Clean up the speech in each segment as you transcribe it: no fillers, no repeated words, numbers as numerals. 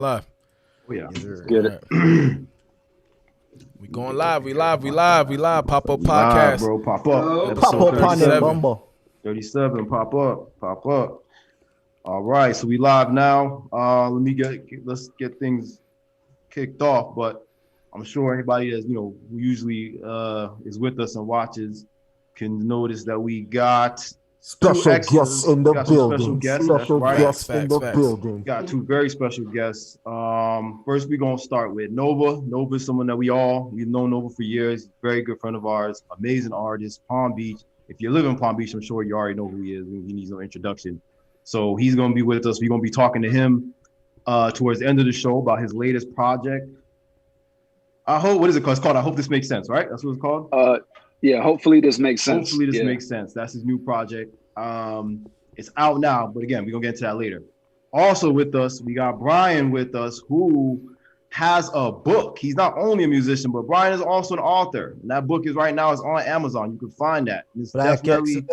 Live. Oh, yeah. Yes, Get it. We going live. We live. Pop up We live, podcast. bro. Pop up. Pop Episode up on that 37. bumble. 37. Pop up. Pop up. All right. So we live now. Let's get things kicked off. But I'm sure anybody that's who usually is with us and watches can notice that we got Special guests in the building. Special guests. Special That's right. guests in the Facts. building. Got two very special guests. First, we're gonna start with Nova. Nova is someone that we've known Nova for years. Very good friend of ours, amazing artist, Palm Beach. If you live in Palm Beach, I'm sure you already know who he is. He needs no introduction. So he's gonna be with us. We're gonna be talking to him towards the end of the show about his latest project. What is it called? It's called I Hope This Makes Sense, right? That's what it's called? Yeah, hopefully this makes sense. Hopefully this makes sense. That's his new project. It's out now, but again, we're gonna get into that later. Also with us, we got Brian with us, who has a book. He's not only a musician, but Brian is also an author. And that book is right now on Amazon. You can find that. It's definitely,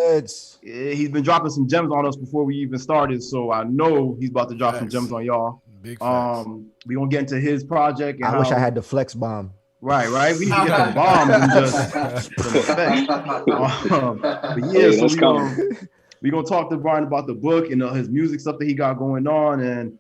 he's been dropping some gems on us before we even started, so I know he's about to drop some gems on y'all. Big facts. We gonna get into his project. I wish I had the flex bomb. Right. We need to get some bombs and just but yeah, so we're gonna talk to Brian about the book and his music stuff that he got going on, and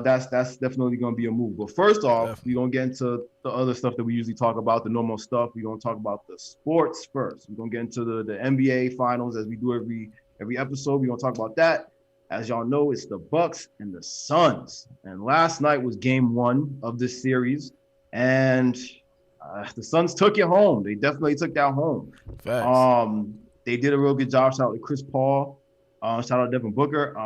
that's definitely gonna be a move. But first off, we're gonna get into the other stuff that we usually talk about, the normal stuff. We're gonna talk about the sports first. We're gonna get into the NBA finals as we do every episode. We're gonna talk about that. As y'all know, it's the Bucks and the Suns. And last night was game 1 of this series, and the Suns took it home. They definitely took that home. Facts. They did a real good job. Shout out to Chris Paul. Shout out to Devin Booker.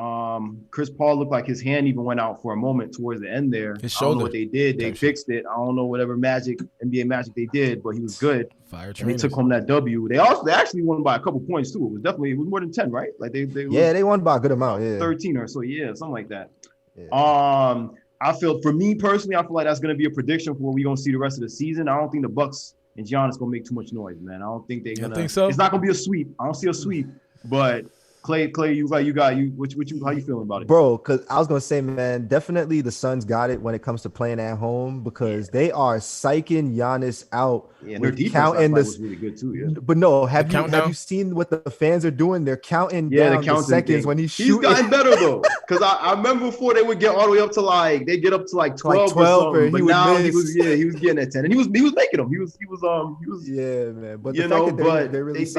Chris Paul looked like his hand even went out for a moment towards the end there. His I don't know shoulder. what they did. They fixed it. I don't know whatever NBA magic they did, but he was good. Fire And they trainers. took home that W. They actually won by a couple points too. It was more than 10, right? Like they won by a good amount. Yeah, 13 or so. Yeah, something like that. Yeah. For me personally, I feel like that's going to be a prediction for what we're going to see the rest of the season. I don't think the Bucks and Giannis going to make too much noise, man. I don't think they're going to. Think so? It's not going to be a sweep. I don't see a sweep. But Clay, how you feeling about it? Bro, because I was gonna say, man, definitely the Suns got it when it comes to playing at home because they are psyching Giannis out. Yeah, and their defense was really good too. Yeah. But no, have you seen what the fans are doing? They're counting down the seconds when he's shooting. He's gotten better though, because I remember before they would get all the way up to they get up to 12 or something. But now he was getting at 10, and he was making them. He was yeah, man. But they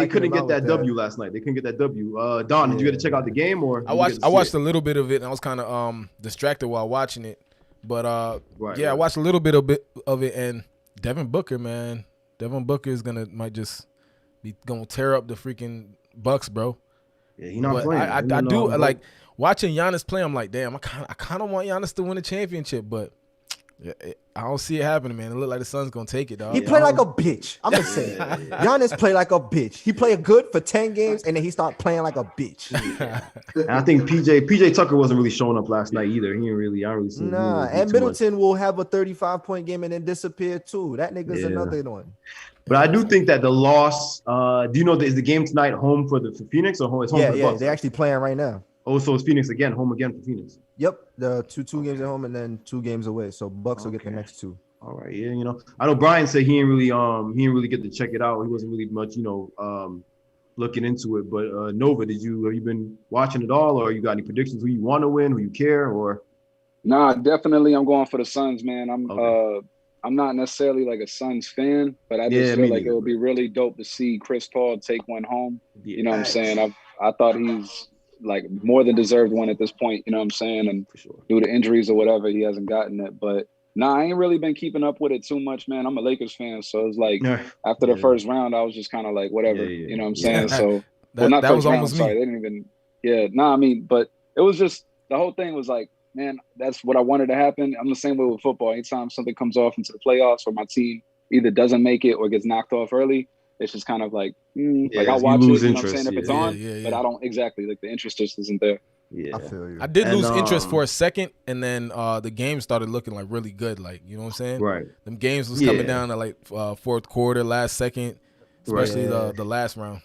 couldn't get that W last night. They couldn't get that W. Don, did you get to check out the game or? I watched a little bit of it, and I was kind of distracted while watching it. But I watched a little bit of it, and Devin Booker, man. Devin Booker is might just be gonna tear up the freaking Bucks, bro. Yeah, he's not playing. I do like watching Giannis play. I'm like, damn, I kind of want Giannis to win a championship, but I don't see it happening, man. It look like the Suns gonna take it, dog. He played like a bitch. I'm just saying. Giannis played like a bitch. He played good for 10 games, and then he started playing like a bitch. And I think PJ Tucker wasn't really showing up last night either. I don't really see. Nah, and Middleton will have a 35-point game and then disappear too. That nigga's another one. But I do think that the loss. Do you know is the game tonight home for Phoenix or home? It's home for the Bucks. They're actually playing right now. Oh, so it's Phoenix again, home again for Phoenix. Yep, the two games at home and then 2 games away. So Bucks will get the next 2. All right, yeah, I know Brian said he didn't really get to check it out. He wasn't really much, looking into it. But Nova, have you been watching it all, or you got any predictions? Who you want to win? Who you care? Or Nah, definitely I'm going for the Suns, man. I'm not necessarily like a Suns fan, but I just feel like it would be really dope to see Chris Paul take one home. You know what I'm saying? I thought he's like more than deserved one at this point, you know what I'm saying? And due to injuries or whatever, he hasn't gotten it. But I ain't really been keeping up with it too much, man. I'm a Lakers fan, so it's like after the first round, I was just kind of like, whatever, you know what I'm saying? So not that first was round, almost sorry, me. they didn't even but it was just the whole thing was like, man, that's what I wanted to happen. I'm the same way with football. Anytime something comes off into the playoffs or my team either doesn't make it or gets knocked off early, it's just kind of like, I'll watch it, you know what I'm saying, if it's on, but I don't the interest just isn't there. Yeah, I feel you. I did lose interest for a second, and then the game started looking like really good. Like, you know what I'm saying? Right. Them games was coming down to like fourth quarter, last second, especially the last round.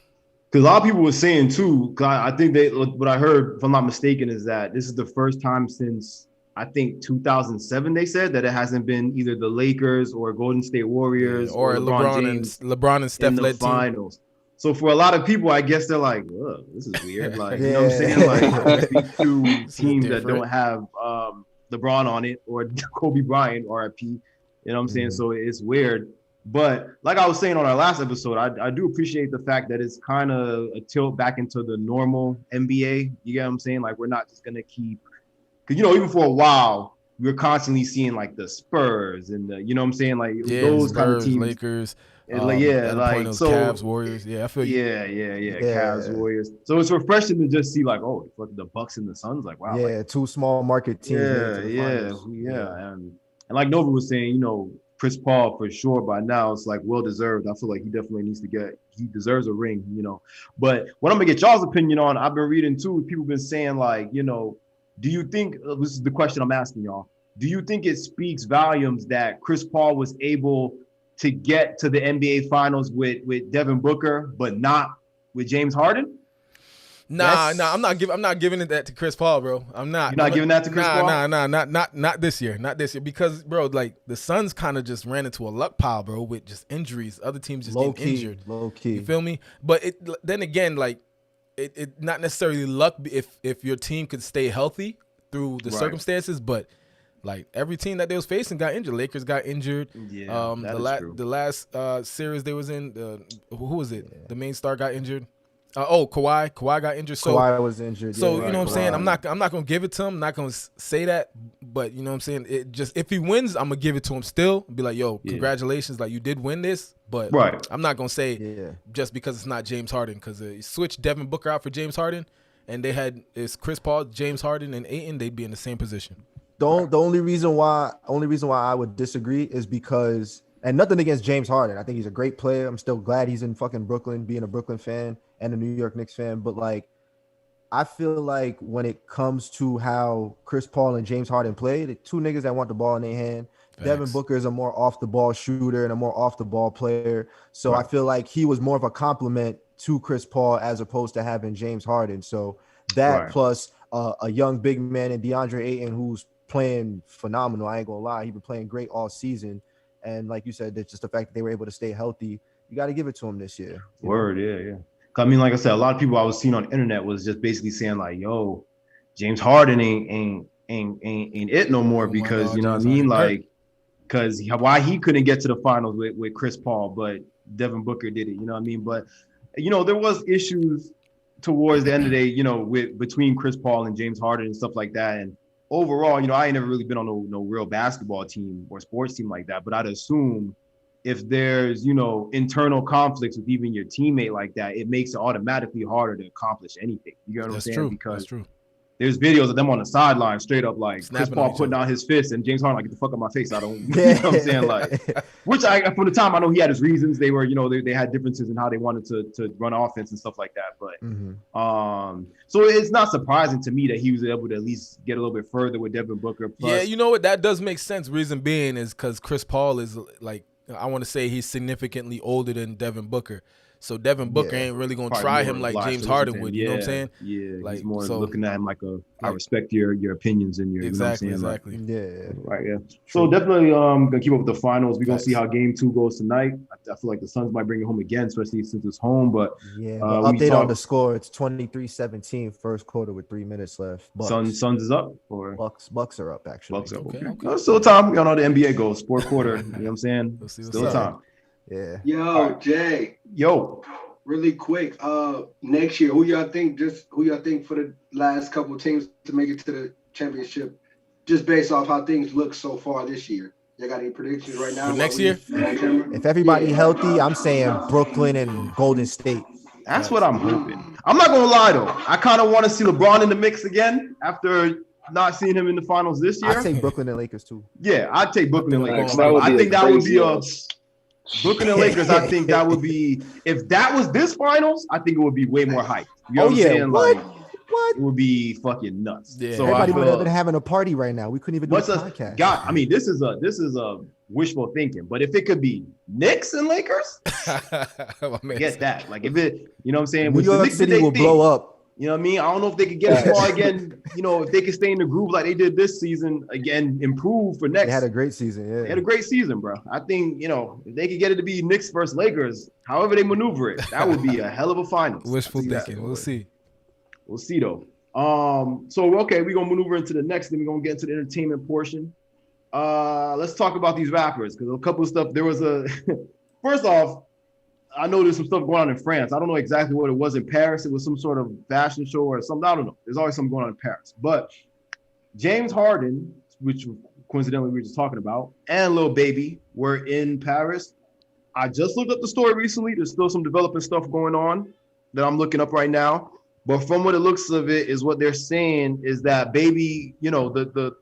Because a lot of people were saying too, because I think what I heard, if I'm not mistaken, is that this is the first time since I think 2007 they said that it hasn't been either the Lakers or Golden State Warriors or LeBron and Steph in the led finals. Team. So for a lot of people, I guess they're like, "Ugh, this is weird." Like, you know what I'm saying? Like these two teams that don't have LeBron on it or Kobe Bryant, RIP. You know what I'm saying? So it's weird. But like I was saying on our last episode, I do appreciate the fact that it's kind of a tilt back into the normal NBA. You get what I'm saying? Like we're not just gonna keep, because even for a while we were constantly seeing like the Spurs and the, you know what I'm saying, like those Spurs, kind of teams, Lakers, like so Cavs, Warriors. Yeah, I feel you. Yeah, Cavs, Warriors. So it's refreshing to just see like, oh, the Bucks and the Suns, like wow, like, two small market teams. And like Nova was saying, Chris Paul for sure by now it's like well deserved. I feel like he definitely he deserves a ring, But what I'm gonna get y'all's opinion on, I've been reading too, people been saying like, do you think, this is the question I'm asking y'all, do you think it speaks volumes that Chris Paul was able to get to the NBA finals with Devin Booker, but not with James Harden? Nah, I'm not giving it that to Chris Paul, bro. I'm not. You're not giving that to Chris Paul? Not this year. Not this year. Because, bro, like the Suns kind of just ran into a luck pile, bro, with just injuries. Other teams just getting injured. Low key. You feel me? But then again, like it not necessarily luck if your team could stay healthy through the circumstances, but like every team that they was facing got injured. Lakers got injured. Yeah, the last series they was in, who was it? Yeah. The main star got injured. Kawhi got injured. So Kawhi was injured. So you know what I'm saying. I'm not gonna give it to him. I'm not gonna say that. But you know what I'm saying. It just, if he wins, I'm gonna give it to him still. Be like, yo, congratulations, like you did win this. But I'm not gonna say just because it's not James Harden, because he switched Devin Booker out for James Harden, and they had Chris Paul, James Harden, and Ayton. They'd be in the same position. The only reason why I would disagree is because, and nothing against James Harden, I think he's a great player. I'm still glad he's in fucking Brooklyn, being a Brooklyn fan and a New York Knicks fan. But like, I feel like when it comes to how Chris Paul and James Harden play, the two niggas that want the ball in their hand. Thanks. Devin Booker is a more off the ball shooter and a more off the ball player. So I feel like he was more of a compliment to Chris Paul as opposed to having James Harden. So that plus a young big man in DeAndre Ayton, who's playing phenomenal. I ain't gonna lie, he's been playing great all season. And like you said, it's just the fact that they were able to stay healthy. You got to give it to him this year. Word, yeah. I mean, like I said, a lot of people I was seeing on the internet was just basically saying like, "Yo, James Harden ain't it no more," because you know what I mean, like, because why he couldn't get to the finals with Chris Paul, but Devin Booker did it. You know what I mean? But there was issues towards the end of the day, between Chris Paul and James Harden and stuff like that. And overall, I ain't never really been on no real basketball team or sports team like that, but I'd assume if there's, internal conflicts with even your teammate like that, it makes it automatically harder to accomplish anything. You know what I'm saying? Because that's true. There's videos of them on the sideline straight up like Chris Paul putting out his fist and James Harden like, get the fuck out of my face. I don't, you know what I'm saying? Like, which from the time I know he had his reasons. They were, they had differences in how they wanted to run offense and stuff like that. But so it's not surprising to me that he was able to at least get a little bit further with Devin Booker. Plus, yeah, you know what? That does make sense. Reason being is because Chris Paul is like, I want to say he's significantly older than Devin Booker. So Devin Booker ain't really gonna try him like James Harden would. You know what I'm saying? Yeah, like he's more looking at him like I respect your opinions and your exactly. Right. Yeah. So definitely gonna keep up with the finals. We're gonna see how game 2 goes tonight. I feel like the Suns might bring it home again, especially since it's home. But update on the score. It's 23-17 first quarter with 3 minutes left. Suns is up, or Bucks are up actually. Bucks are okay. Still time. Y'all know the NBA goes. Sport quarter. You know what I'm saying? Still time. Yeah. Yo, Jay. Yo. Really quick. Next year, who y'all think for the last couple of teams to make it to the championship, just based off how things look so far this year? You got any predictions right now? For next year? If everybody healthy, I'm saying Brooklyn and Golden State. That's what I'm hoping. I'm not gonna lie though. I kind of want to see LeBron in the mix again after not seeing him in the finals this year. I'd take Brooklyn and Lakers too. Yeah, I'd take Brooklyn and Lakers. I think that would be a Brooklyn and Lakers. I think that would be, if that was this finals, I think it would be way more hype. You know what I'm saying? What? It would be fucking nuts. Yeah. So everybody would have been having a party right now. We couldn't even do a podcast. God, I mean, this is a wishful thinking, but if it could be Knicks and Lakers, get that. Like if it, you know what I'm saying? New York City will blow up. You know what I mean? I don't know if they could get small again. You know, if they could stay in the groove like they did this season, again, improve for next. They had a great season, yeah. They had a great season, bro. I think, you know, if they could get it to be Knicks versus Lakers, however they maneuver it, that would be a hell of a finals. Wishful thinking. We'll see. We'll see, though. So, okay, we're going to maneuver into the next, then we're going to get into the entertainment portion. Let's talk about these rappers, because a couple of stuff, there was a, first off, I know there's some stuff going on in France. I don't know exactly what it was in Paris. It was some sort of fashion show or something. I don't know. There's always something going on in Paris. But James Harden, which coincidentally we were just talking about, and Lil Baby were in Paris. I just looked up the story recently. There's still some developing stuff going on that I'm looking up right now. But from what it looks of it is what they're saying is that Baby, you know, the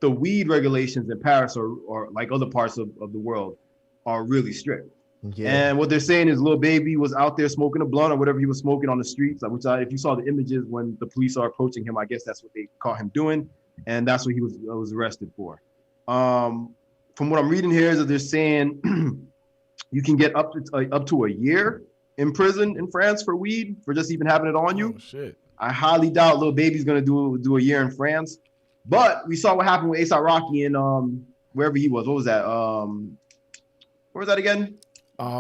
weed regulations in Paris or like other parts of the world are really strict. Yeah. And what they're saying is Lil Baby was out there smoking a blunt or whatever he was smoking on the streets, if you saw the images when the police are approaching him, I guess that's what they caught him doing. And that's what he was arrested for. From what I'm reading here is that they're saying you can get up to a year in prison in France for weed, for just even having it on you. Oh, shit. I highly doubt Lil Baby's going to do a year in France. But we saw what happened with A$AP Rocky in wherever he was. What was that? Where was that again? I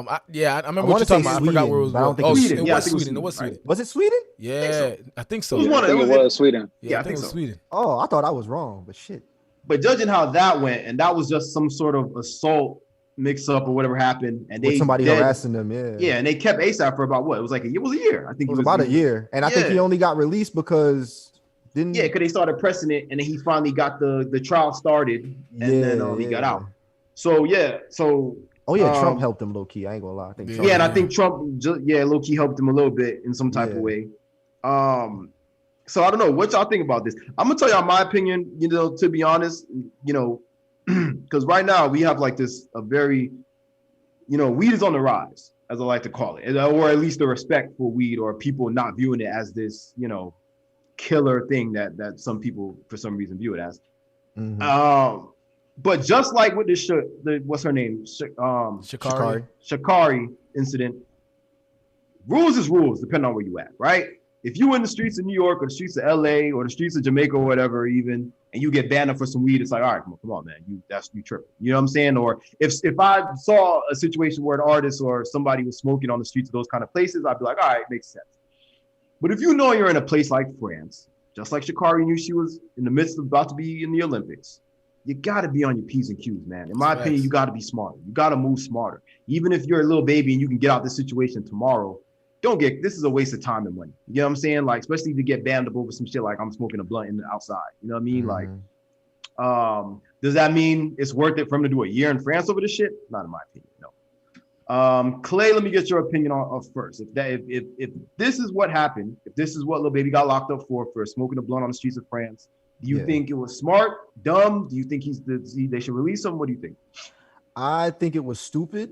remember what you're talking about. I forgot where it was. I don't think it was Sweden. It was Sweden. It was Sweden. Was it Sweden? Yeah, I think so. It was Sweden. Yeah, I think it was Sweden. Oh, I thought I was wrong, but shit. But judging how that went, and that was just some sort of assault mix-up or whatever happened, and with somebody harassing them, yeah, and they kept A$AP for about what? It was like it was a year. I think it was about a year, and I think he only got released because because they started pressing it, and then he finally got the trial started, and then he got out. So Trump helped him low key. I ain't gonna lie. I think Trump, and I think Trump low key helped him a little bit in some type of way. So I don't know what y'all think about this. I'm gonna tell y'all my opinion. You know, to be honest, you know, because right now we have like a very, you know, weed is on the rise, as I like to call it, or at least the respect for weed, or people not viewing it as this, you know, killer thing that some people for some reason view it as. Mm-hmm. But just like with what's her name? Sha'Carri incident, rules is rules, depending on where you at, right? If you in the streets of New York or the streets of LA or the streets of Jamaica or whatever, even, and you get banned for some weed, it's like, all right, come on, man, you tripping. You know what I'm saying? Or if I saw a situation where an artist or somebody was smoking on the streets of those kind of places, I'd be like, all right, makes sense. But if you know you're in a place like France, just like Sha'Carri knew she was in the midst of about to be in the Olympics, you got to be on your P's and Q's, man. In my opinion, you got to be smarter. You got to move smarter. Even if you're a little baby and you can get out this situation tomorrow, this is a waste of time and money. You know what I'm saying? Like, especially to get banned up over some shit like I'm smoking a blunt in the outside. You know what I mean? Mm-hmm. Like, does that mean it's worth it for him to do a year in France over this shit? Not in my opinion, no. Clay, let me get your opinion on first. If this is what happened, if this is what Lil Baby got locked up for smoking a blunt on the streets of France, do you think it was smart, dumb? Do you think they should release him? What do you think? I think it was stupid.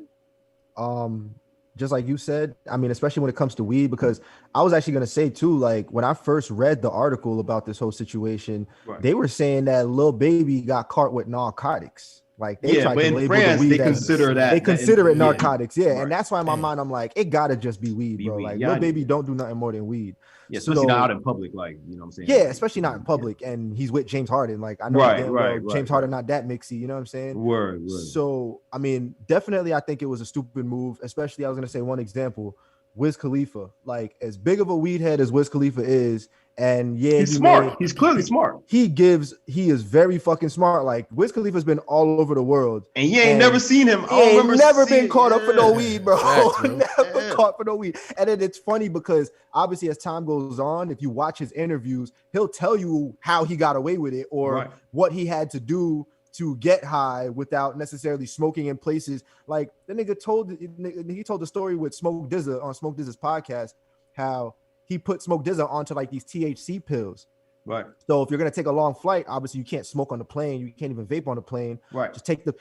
Just like you said, I mean, especially when it comes to weed, because I was actually going to say too, like when I first read the article about this whole situation, they were saying that Lil Baby got caught with narcotics. Like they tried to label France, the weed they consider it narcotics. Yeah. And that's why in my mind, I'm like, it gotta just be weed, bro. Like Lil Baby don't do nothing more than weed. Yeah, especially not out in public, like, you know what I'm saying? Yeah, especially not in public. And he's with James Harden. Like I know James Harden not that mixy, you know what I'm saying? Word. So I mean, definitely I think it was a stupid move, especially I was gonna say one example, Wiz Khalifa. Like as big of a weed head as Wiz Khalifa is, and he's smart. He's clearly smart. He is very fucking smart. Like Wiz Khalifa's been all over the world, and you ain't never seen him. He ain't never been caught up for no weed, bro. Never caught for no weed. And then it's funny because obviously as time goes on, if you watch his interviews, he'll tell you how he got away with it or what he had to do to get high without necessarily smoking in places. Like the nigga told the story with Smoke DZA on Smoke DZA's podcast, how he put Smoke DZA onto like these THC pills. Right. So if you're gonna take a long flight, obviously you can't smoke on the plane. You can't even vape on the plane. Right.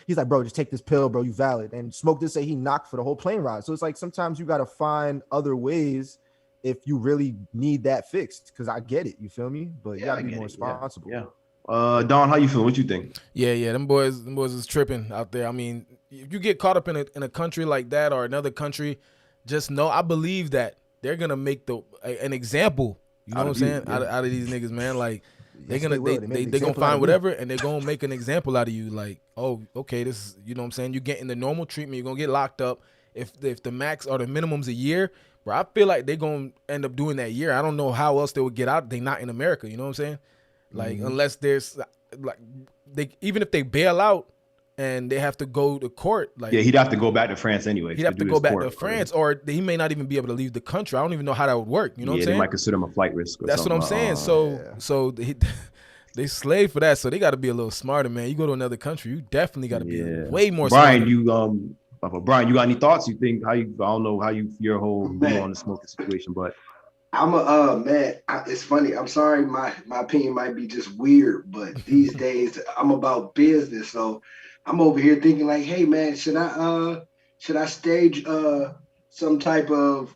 He's like, bro, just take this pill, bro. You valid. And Smoke did say he knocked for the whole plane ride. So it's like sometimes you gotta find other ways if you really need that fixed. Because I get it, you feel me? But you gotta be more responsible. Yeah. Don, how you feel? What you think? Yeah. Them boys is tripping out there. I mean, if you get caught up in a country like that or another country, just know I believe that they're gonna make an example You know what I'm saying? Out of these niggas, man. Like they Yes, gonna example find out of whatever and they're gonna make an example out of you. Like, oh, okay, this is, you know what I'm saying? You're getting the normal treatment. You're gonna get locked up. If the max or the minimum's a year, bro, I feel like they're gonna end up doing that year. I don't know how else they would get out. They not in America. You know what I'm saying? Like unless there's like even if they bail out. And they have to go to court. Like, yeah, he'd have to go back to France anyway. He'd have to go back to France, or he may not even be able to leave the country. I don't even know how that would work. You know what I'm saying? Yeah, they might consider him a flight risk. That's what I'm saying. So they slave for that. So they got to be a little smarter, man. You go to another country, you definitely got to be way more. Brian, smarter. Brian, you got any thoughts? You think I don't know how your whole view on the smoking situation, but I'm man. It's funny. I'm sorry, my opinion might be just weird, but these days I'm about business, so. I'm over here thinking like, hey man, should I stage some type of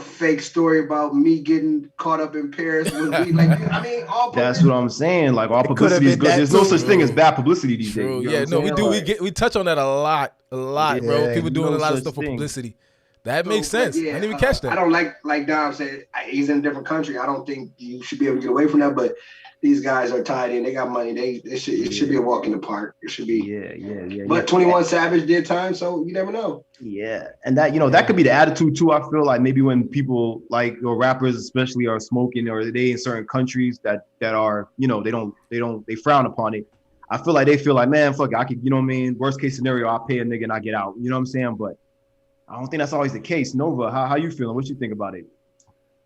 fake story about me getting caught up in Paris with weed? Like, I mean, that's what I'm saying. Like, all publicity is good. There's no such thing as bad publicity these days. Yeah, no, we do. We touch on that a lot, bro. People doing a lot of stuff for publicity. That makes sense. I didn't even catch that. I don't like Dom said, he's in a different country. I don't think you should be able to get away from that, but these guys are tied in. They got money. It should be a walk in the park. It should be. Yeah. But 21 Savage did time, so you never know. Yeah, and that that could be the attitude too. I feel like maybe when people like or rappers especially are smoking or they in certain countries that are they frown upon it. I feel like they feel like, man, fuck, I could, you know what I mean. Worst case scenario, I'll pay a nigga and I get out. You know what I'm saying? But I don't think that's always the case. Nova, how you feeling? What you think about it?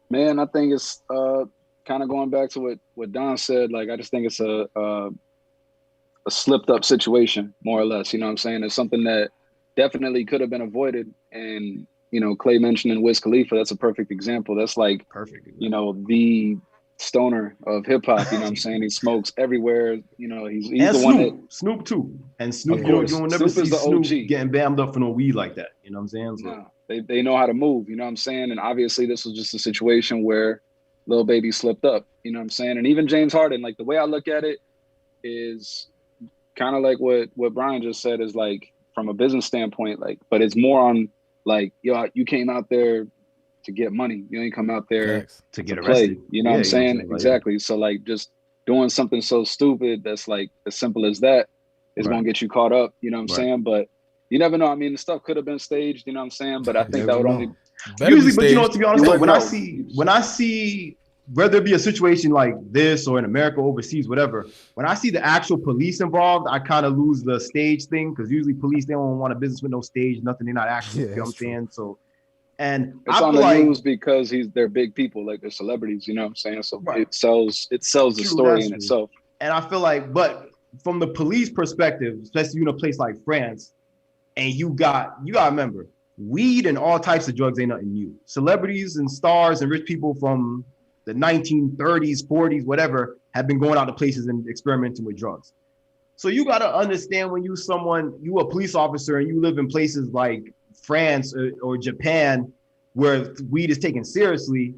Man, I think it's kind of going back to what Don said. Like, I just think it's a slipped up situation, more or less. You know what I'm saying? It's something that definitely could have been avoided. And, Clay mentioning Wiz Khalifa, that's a perfect example. That's like, the stoner of hip hop. You know what I'm saying? He smokes everywhere. He's the Snoop, one that Snoop too. And Snoop, you'll never see Snoop getting bammed up for no weed like that. You know what I'm saying? So. No, they know how to move. You know what I'm saying? And obviously this was just a situation where Lil Baby slipped up. You know what I'm saying? And even James Harden, like the way I look at it is kind of like what Brian just said is like from a business standpoint, like, but it's more on like, yo, you came out there to get money. You ain't come out there to get arrested. You know what I'm saying? Exactly. So like just doing something so stupid that's like as simple as that is going to get you caught up. You know what I'm saying? But you never know. I mean, the stuff could have been staged. You know what I'm saying? But I think that would only usually. But to be honest, when I see whether it be a situation like this or in America, overseas, whatever, when I see the actual police involved, I kind of lose the stage thing because usually police, they don't want a business with no stage, nothing. They're not actually. You know what I'm saying? So. And it's on the news because they're big people, like they're celebrities, you know what I'm saying? So it sells the story in itself. And I feel like, but from the police perspective, especially in a place like France, and you gotta remember, weed and all types of drugs ain't nothing new. Celebrities and stars and rich people from the 1930s, 40s, whatever, have been going out to places and experimenting with drugs. So you gotta understand when you a police officer and you live in places like France or Japan where weed is taken seriously,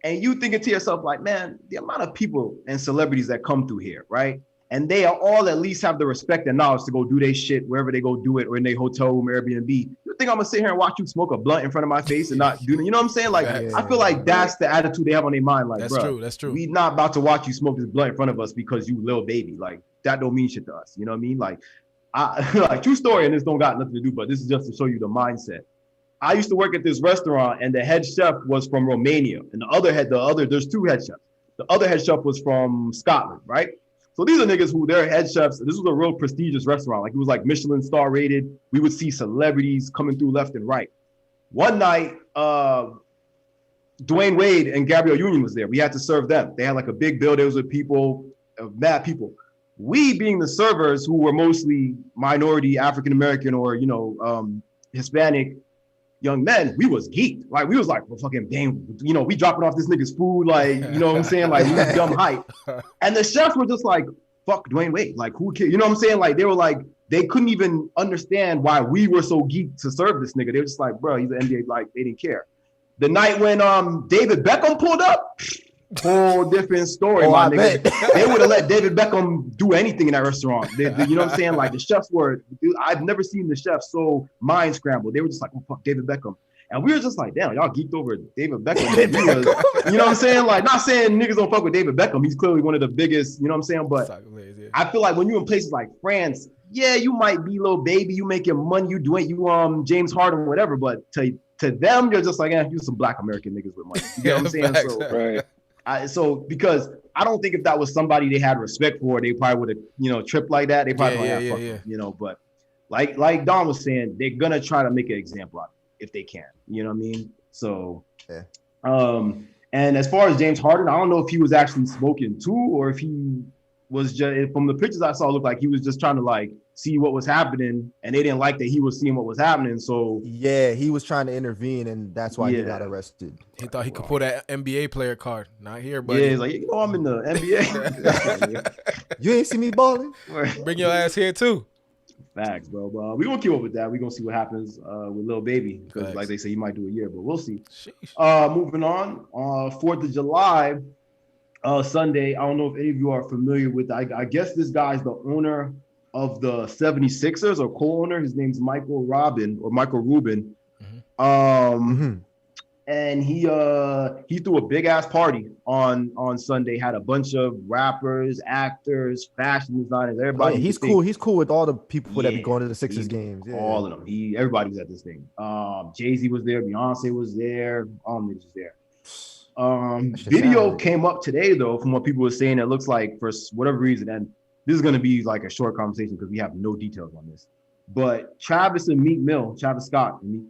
and you thinking to yourself like, man, the amount of people and celebrities that come through here, right? And they are all at least have the respect and knowledge to go do their shit wherever they go do it, or in their hotel room, Airbnb. You think I'm gonna sit here and watch you smoke a blunt in front of my face and not do it? You know what I'm saying? Like, I feel like that's the attitude they have on their mind. Like, that's true. We not about to watch you smoke this blunt in front of us because you Lil Baby. Like, that don't mean shit to us. You know what I mean? Like, like true story, and this don't got nothing to do, but this is just to show you the mindset. I used to work at this restaurant, and the head chef was from Romania, and there's two head chefs. The other head chef was from Scotland, right? So these are niggas who they're head chefs. This was a real prestigious restaurant. Like, it was like Michelin star rated. We would see celebrities coming through left and right. One night, Dwayne Wade and Gabrielle Union was there. We had to serve them. They had like a big bill. There was with people, mad people. We being the servers who were mostly minority, African-American or, Hispanic young men, we was geeked. Like, we was like, well, fucking dang, we dropping off this nigga's food. Like, you know what I'm saying? Like, we was dumb hype. And the chefs were just like, fuck Dwayne Wade. Like, who cares? You know what I'm saying? Like, they were like, they couldn't even understand why we were so geeked to serve this nigga. They were just like, bro, he's an NBA, like, they didn't care. The night when David Beckham pulled up, whole different story, my nigga. They would have let David Beckham do anything in that restaurant. You know what I'm saying? Like, the chefs I've never seen the chefs so mind scrambled. They were just like, oh, fuck David Beckham. And we were just like, damn, y'all geeked over David Beckham. You know what I'm saying? Like, not saying niggas don't fuck with David Beckham. He's clearly one of the biggest, you know what I'm saying? But I feel like when you're in places like France, yeah, you might be little baby, you making money, you doing James Harden, whatever. But to them, you're just like, you some black American niggas with money. You know what I'm saying? Facts, right. Because I don't think if that was somebody they had respect for, they probably would have, tripped like that. They probably fuck them, But like Don was saying, they're gonna try to make an example out of it if they can. You know what I mean? So, and as far as James Harden, I don't know if he was actually smoking too, or if he was just, from the pictures I saw, it looked like he was just trying to like see what was happening, and they didn't like that he was seeing what was happening. So yeah, he was trying to intervene, and that's why he got arrested. He thought he could pull that NBA player card. Not here, buddy. Yeah, he's like, I'm in the NBA. You ain't see me balling. Bring your ass here too. Facts, bro. But we're gonna keep up with that. We're gonna see what happens with Lil Baby, because like they say, he might do a year, but we'll see. Moving on, 4th of July, Sunday. I don't know if any of you are familiar with. I guess this guy's the owner of the 76ers, or co-owner. His name's Michael Rubin. And he threw a big ass party on Sunday. Had a bunch of rappers, actors, fashion designers, everybody. He's cool. He's cool with all the people that be going to the Sixers games. Yeah. All of them. Everybody was at this thing. Jay-Z was there. Beyonce was there. All them niggas there. Video came up today though, from what people were saying. It looks like for whatever reason, and this is going to be like a short conversation because we have no details on this. But Travis Scott and Meek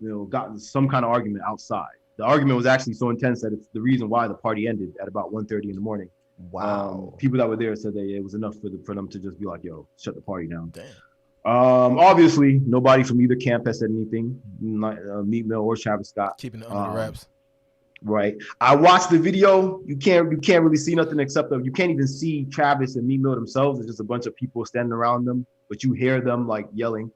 Mill got in some kind of argument outside. The argument was actually so intense that it's the reason why the party ended at about 1:30 in the morning. Wow. People that were there said that it was enough for them to just be like, yo, shut the party down. Damn. Obviously, nobody from either camp has said anything, Meek Mill or Travis Scott. Keeping it under wraps. Right. I watched the video. You can't really see nothing except you can't even see Travis and Meek Mill themselves. It's just a bunch of people standing around them, but you hear them like yelling.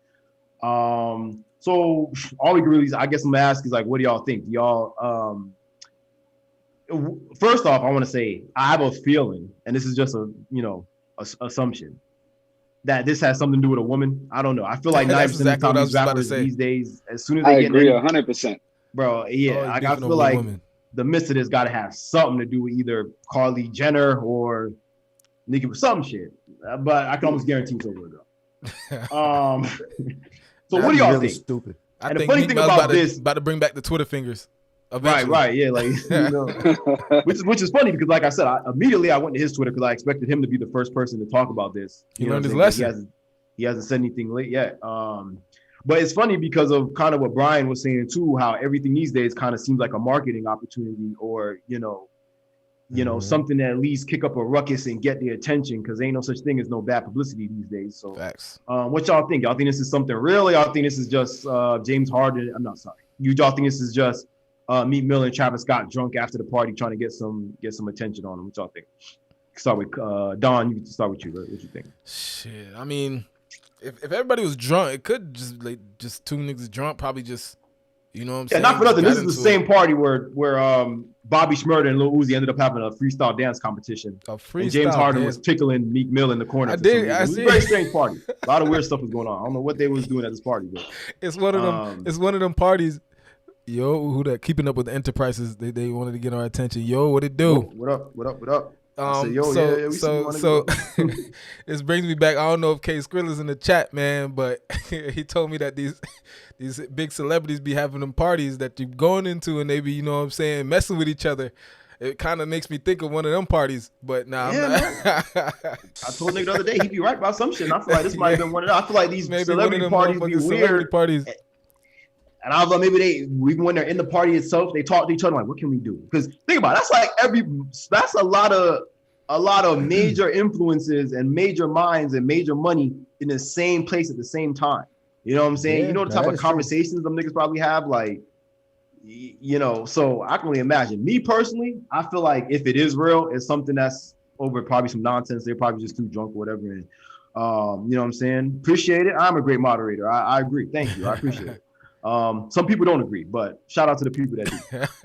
So all we can really, I guess I'm gonna ask is like, what do y'all think? Do y'all, first off, I want to say I have a feeling, and this is just a assumption, that this has something to do with a woman. I don't know. I feel like 90% of the time these rappers these days, as soon as they get 100%. Bro, yeah, I feel like women. The midst of this got to have something to do with either Carly Jenner or Nicki, some shit. But I can almost guarantee it's over ago. So what do y'all think? Stupid. I think the funny thing about this, about to bring back the Twitter fingers. Eventually. Right, yeah, like which is funny because, like I said, I immediately went to his Twitter because I expected him to be the first person to talk about this. He learned his lesson. He hasn't said anything late yet. But it's funny because of kind of what Brian was saying too, how everything these days kind of seems like a marketing opportunity, or something that at least kick up a ruckus and get the attention, because ain't no such thing as no bad publicity these days. So, facts. What y'all think? Y'all think this is something real? Y'all think this is just James Harden? I'm not sorry. Y'all think this is just Meek Mill and Travis Scott drunk after the party trying to get some attention on them? What y'all think? Start with Don. You can start with you. What you think? Shit, I mean, if everybody was drunk, it could just two niggas drunk, probably just, you know what I'm saying? Yeah, not for nothing. This is the same party where Bobby Shmurda and Lil Uzi ended up having a freestyle dance competition. And James Harden was tickling Meek Mill in the corner. It was a very strange party. A lot of weird stuff was going on. I don't know what they was doing at this party, but it's one of them. It's one of them parties. Yo, who that Keeping Up with the Enterprises? They wanted to get our attention. Yo, what it do? What up? So this brings me back. I don't know if K Skrilla's in the chat, man, but he told me that these big celebrities be having them parties that you're going into, and they be, you know what I'm saying, messing with each other. It kind of makes me think of one of them parties, but nah. Yeah, I told nigga the other day he'd be right about some shit. And I feel like this might have been one of them. I feel like these celebrity parties be weird. Parties. And I was like, maybe even when they're in the party itself, they talk to each other like, what can we do? Because think about it, that's a lot of major influences and major minds and major money in the same place at the same time. You know what I'm saying? Yeah, the type of conversations them niggas probably have, like, so I can only imagine. Me personally, I feel like if it is real, it's something that's over probably some nonsense. They're probably just too drunk or whatever. And, you know what I'm saying? Appreciate it. I'm a great moderator. I agree. Thank you. I appreciate it. Some people don't agree, but shout out to the people that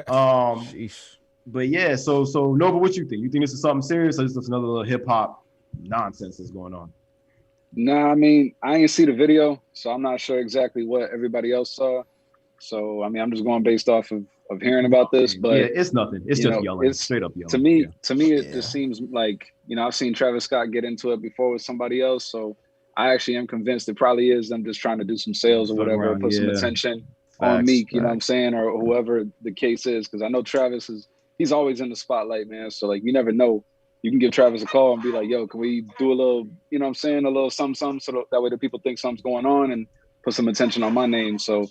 do. But yeah, so Nova, what you think? You think this is something serious, or is this another little hip hop nonsense that's going on? Nah, I mean, I didn't see the video, so I'm not sure exactly what everybody else saw. So I mean, I'm just going based off of hearing about this, but yeah, it's nothing. It's just yelling, straight up yelling. To me, it just seems like, you know, I've seen Travis Scott get into it before with somebody else, so I actually am convinced it probably is them just trying to do some sales or whatever, or put some attention on Meek, you know what I'm saying, or whoever the case is, because I know Travis he's always in the spotlight, man. So like, you never know. You can give Travis a call and be like, yo, can we do a little, you know what I'm saying, a little something, so that way the people think something's going on and put some attention on my name. So,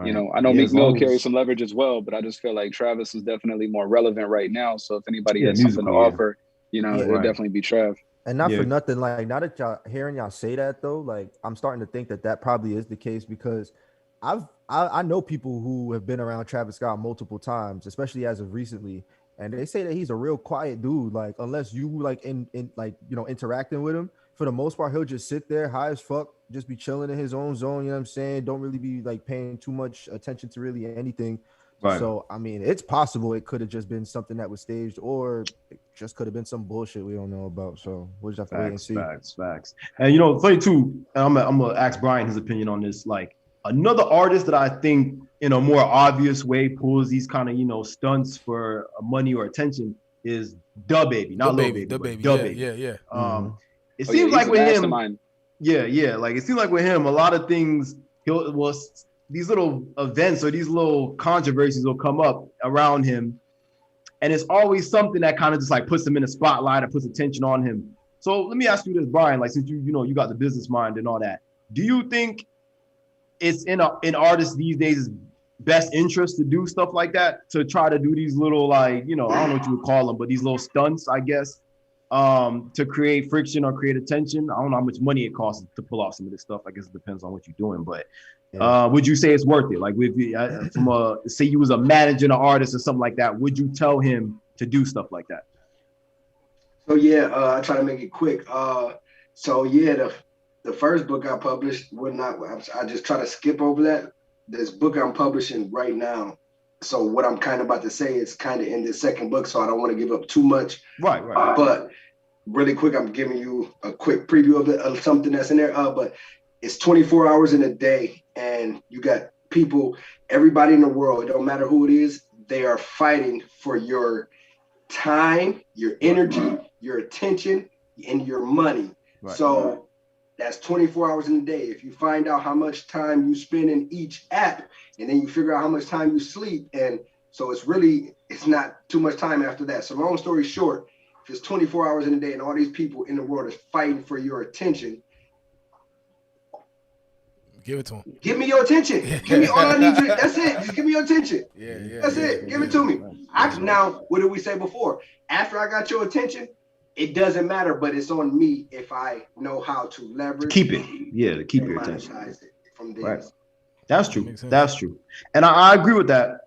you know, I know Meek Mill carries some leverage as well, but I just feel like Travis is definitely more relevant right now. So if anybody has something to offer, you know, it'll definitely be Trav. And not for nothing, like, now that y'all hearing y'all say that though, like, I'm starting to think that probably is the case, because I know people who have been around Travis Scott multiple times, especially as of recently, and they say that he's a real quiet dude. Like, unless you like in like, you know, interacting with him, for the most part, he'll just sit there high as fuck, just be chilling in his own zone. You know what I'm saying? Don't really be like paying too much attention to really anything. Right. So I mean, it's possible it could have just been something that was staged, or it just could have been some bullshit we don't know about. So we'll just have to wait and see. Facts. And you know, funny too, I'm gonna ask Brian his opinion on this. Like, another artist that I think in a more obvious way pulls these kind of, you know, stunts for money or attention is DaBaby, not Lil Baby, DaBaby. Yeah. It seems like with him, like it seems like with him, a lot of things these little events or these little controversies will come up around him, and it's always something that kind of just like puts him in the spotlight or puts attention on him. So let me ask you this, Brian, like, since you got the business mind and all that, do you think it's in artists these days' best interest to do stuff like that, to try to do these little, like, you know, I don't know what you would call them, but these little stunts, I guess, to create friction or create attention? I don't know how much money it costs to pull off some of this stuff. I guess it depends on what you're doing, but would you say it's worth it? Like, say you was a manager, an artist or something like that, would you tell him to do stuff like that? So I try to make it quick. The first book I published I just try to skip over that. This book I'm publishing right now. So what I'm kind of about to say is kind of in the second book, so I don't want to give up too much. Right. But really quick, I'm giving you a quick preview of something that's in there. But it's 24 hours in a day, and you got people, everybody in the world, it don't matter who it is, they are fighting for your time, your energy, your attention, and your money. Right. So that's 24 hours in a day. If you find out how much time you spend in each app, and then you figure out how much time you sleep, and so it's not too much time after that. So long story short, if it's 24 hours in a day and all these people in the world is fighting for your attention, give it to him. Give me your attention. Give me all I need you. That's it. Just give me your attention. That's it. Give it to me. Now, what did we say before? After I got your attention, it doesn't matter, but it's on me if I know how to leverage. Keep it. Yeah, to keep your attention. It from there. Right. That's true. That's true. And I agree with that.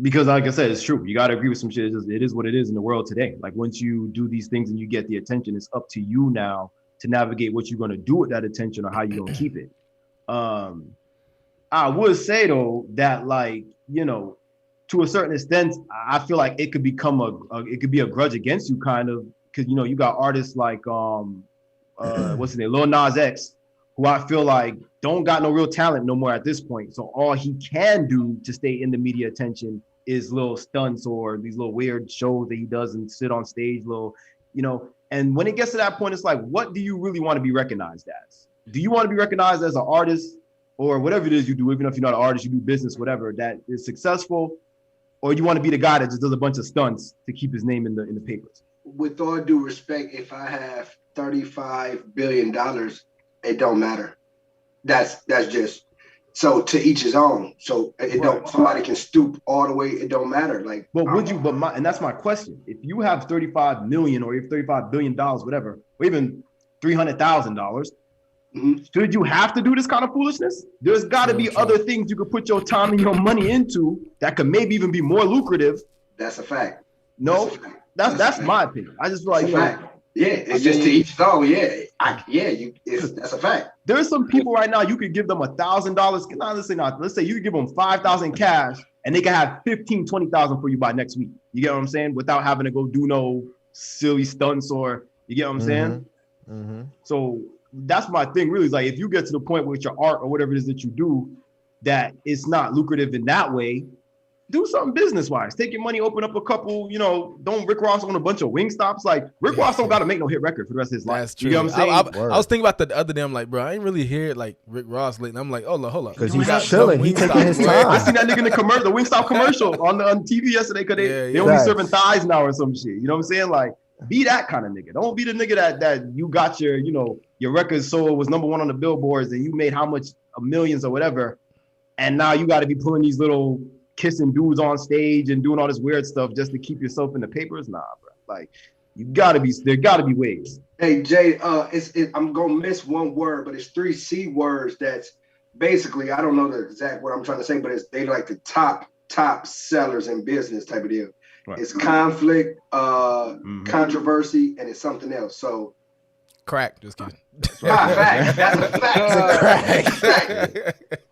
Because like I said, it's true. You got to agree with some shit. It is what it is in the world today. Like, once you do these things and you get the attention, it's up to you now to navigate what you're going to do with that attention or how you're going to keep it. I would say though that, like, you know, to a certain extent, I feel like it could become it could be a grudge against you, kind of, because, you know, you got artists like what's his name, Lil Nas X, who I feel like don't got no real talent no more at this point. So all he can do to stay in the media attention is little stunts or these little weird shows that he does and sit on stage, little, you know. And when it gets to that point, it's like, what do you really want to be recognized as? Do you want to be recognized as an artist or whatever it is you do, even if you're not an artist, you do business, whatever, that is successful? Or you want to be the guy that just does a bunch of stunts to keep his name in the papers? With all due respect, if I have $35 billion, it don't matter. That's just, so to each his own. So it don't, somebody can stoop all the way, it don't matter. Like, but and that's my question. If you have 35 million or you have $35 billion, whatever, or even $300,000, should you have to do this kind of foolishness? There's got to be other things you could put your time and your money into that could maybe even be more lucrative. That's a fact. No, that's my opinion. I just feel like, yeah, it's just to each his own. That's a fact. There's some people right now, you could give them $1,000. Let's say you could give them 5,000 cash and they can have 15, 20,000 for you by next week. You get what I'm saying? Without having to go do no silly stunts, or you get what I'm saying? So that's my thing, really, is like, if you get to the point with your art or whatever it is that you do, that it's not lucrative in that way, do something business-wise. Take your money, open up a couple, don't Rick Ross own a bunch of wing stops. Like, Rick Ross don't got to make no hit record for the rest of his life. That's true. You know what I'm saying? I was thinking about the other day. I'm like, bro, I ain't really hear like Rick Ross lately. I'm like, hold up. Because he's chilling. He's taking his time. I seen that nigga in the Wingstop commercial on TV yesterday because they only serving thighs now or some shit. You know what I'm saying? Like, be that kind of nigga. Don't be the nigga that you got your record sold was number one on the billboards and you made how much millions or whatever. And now you got to be pulling these little kissing dudes on stage and doing all this weird stuff just to keep yourself in the papers. Nah, bro. Like, there gotta be ways. Hey Jay, I'm gonna miss one word, but it's 3 C words that's basically, I don't know the exact word I'm trying to say, but they like the top sellers in business type of deal. Right. It's conflict, controversy, and it's something else. So crack, just kidding. Fact. That's a fact.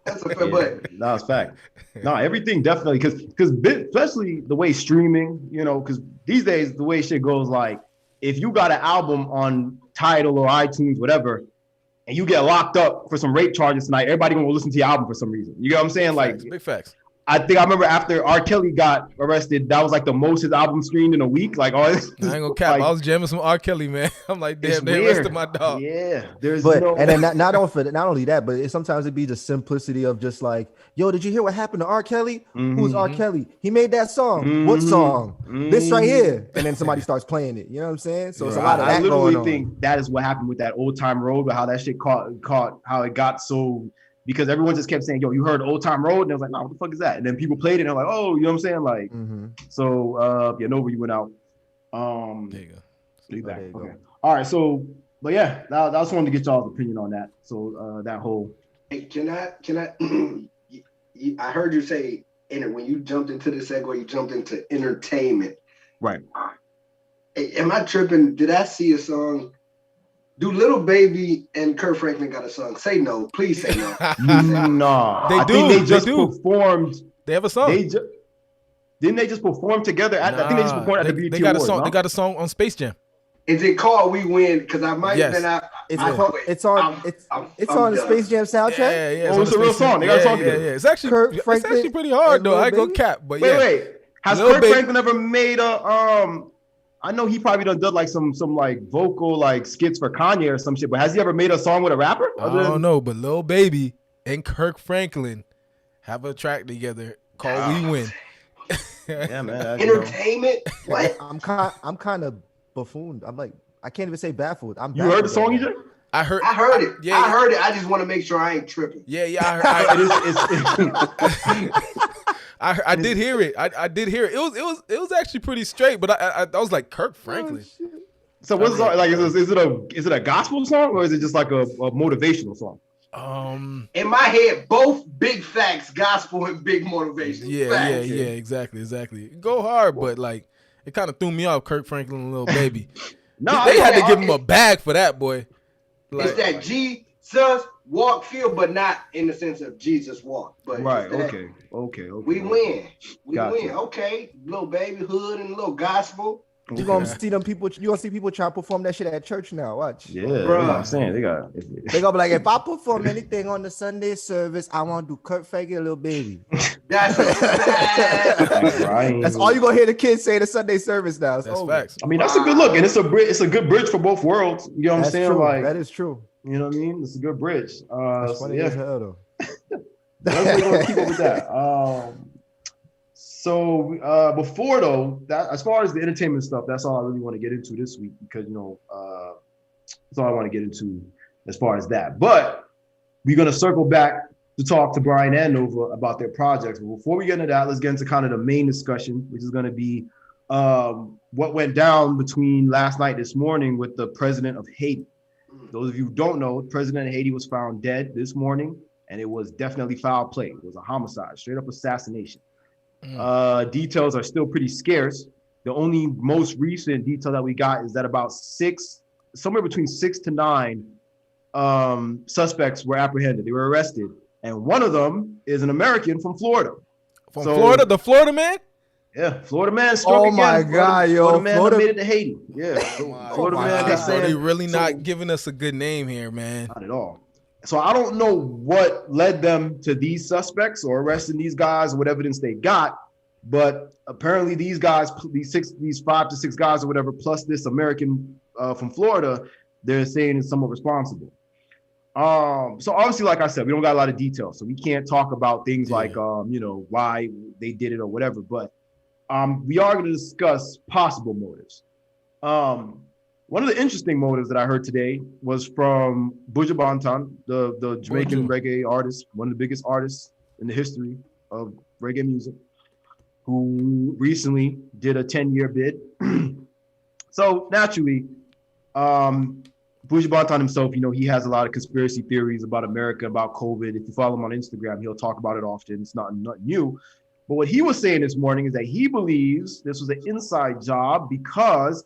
That's a fact. But no, it's fact. No, everything definitely because especially the way streaming, because these days the way shit goes, like if you got an album on Tidal or iTunes, whatever, and you get locked up for some rape charges tonight, everybody gonna listen to your album for some reason. You get what I'm saying? Like big facts. I remember after R. Kelly got arrested, that was like the most his album streamed in a week. Like, I ain't gonna cap. I was jamming some R. Kelly, man. I'm like, damn, they arrested my dog. Yeah, and then not only that, but sometimes it'd be the simplicity of just like, yo, did you hear what happened to R. Kelly? Who's R. Kelly? He made that song. What song? This right here. And then somebody starts playing it. You know what I'm saying? So it's a lot of that going on. I literally think that is what happened with that Old Time Road, but how that shit caught how it got so. Because everyone just kept saying, yo, you heard Old Time Road? And I was like, nah, what the fuck is that? And then people played it and they're like, oh, you know what I'm saying? Like, so, Nova, you went out. There you go. Okay. All right, so, but yeah, I just wanted to get y'all's opinion on that. So, that whole. Hey, can I, I heard you say, when you jumped into the segue, you jumped into entertainment. Right. Hey, am I tripping? Did I see a song? Do Lil Baby and Kirk Franklin got a song? Say no. Please say no. No. I think they just performed. They have a song. Didn't they just perform together? I think they just performed at the BET Awards. They got a song on Space Jam. Is it called We Win? Because I might have been out. It's on the Space Jam soundtrack. Yeah. Oh, it's a real song. They got a song together. Yeah. It's actually pretty hard though. I ain't gonna cap, but wait. Has Kirk Franklin ever made a I know he probably done like some like vocal like skits for Kanye or some shit, but has he ever made a song with a rapper? I don't know, but Lil Baby and Kirk Franklin have a track together called We Win. Yeah, man. Entertainment? What? I'm kind of buffooned. I'm like, I can't even say baffled. You heard the song, EJ? I heard it. Yeah, I heard it. I just want to make sure I ain't tripping. Yeah. I did hear it. I did hear it. It was actually pretty straight, but I was like Kirk Franklin. So what's the song like? Is it a gospel song or is it just like a motivational song? In my head, both big facts, gospel and big motivation. Yeah, exactly. Go hard, but like it kind of threw me off. Kirk Franklin and Lil Baby. No, they had to give him a bag for that, boy. Like, it's that Jesus walk feel, but not in the sense of Jesus walk. But right. Okay. We win. We win. Okay. Little Baby, hood and a little gospel. You gonna see them people. You gonna see people trying to perform that shit at church now. Watch. Yeah, bro. I'm saying they gonna be like, if I perform anything on the Sunday service, I want to do Kirk Franklin and Lil Baby. That's right. That's all you gonna hear the kids say at the Sunday service now. That's facts. I mean, that's a good look, and it's a good bridge for both worlds. You know what I'm saying? True. Like that is true. You know what I mean? It's a good bridge. That's funny as hell, though. We're gonna keep up with that. So before though, that as far as the entertainment stuff, that's all I really want to get into this week because that's all I want to get into as far as that. But we're gonna circle back to talk to Brian and Nova about their projects. But before we get into that, let's get into kind of the main discussion, which is gonna be what went down between last night this morning with the president of Haiti. Those of you who don't know, the president of Haiti was found dead this morning, and it was definitely foul play. It was a homicide, straight up assassination. Details are still pretty scarce. The only most recent detail that we got is that about somewhere between 6 to 9 suspects were apprehended. They were arrested, and one of them is an American from Florida. Florida, the Florida man? Yeah, Florida man struck again. Oh my God, Florida man made it to Haiti. Yeah, Florida man. They really not giving us a good name here, man. Not at all. So I don't know what led them to these suspects or arresting these guys or what evidence they got, but apparently these guys, these 5 to 6 guys or whatever, plus this American from Florida, they're saying is somewhat responsible. So obviously, like I said, we don't got a lot of details, so we can't talk about things like why they did it or whatever. But we are going to discuss possible motives. One of the interesting motives that I heard today was from Buju Banton, the Jamaican reggae artist, one of the biggest artists in the history of reggae music, who recently did a 10-year bid. So naturally, Buju Banton himself, he has a lot of conspiracy theories about America, about COVID. If you follow him on Instagram, he'll talk about it often. It's not new. But what he was saying this morning is that he believes this was an inside job because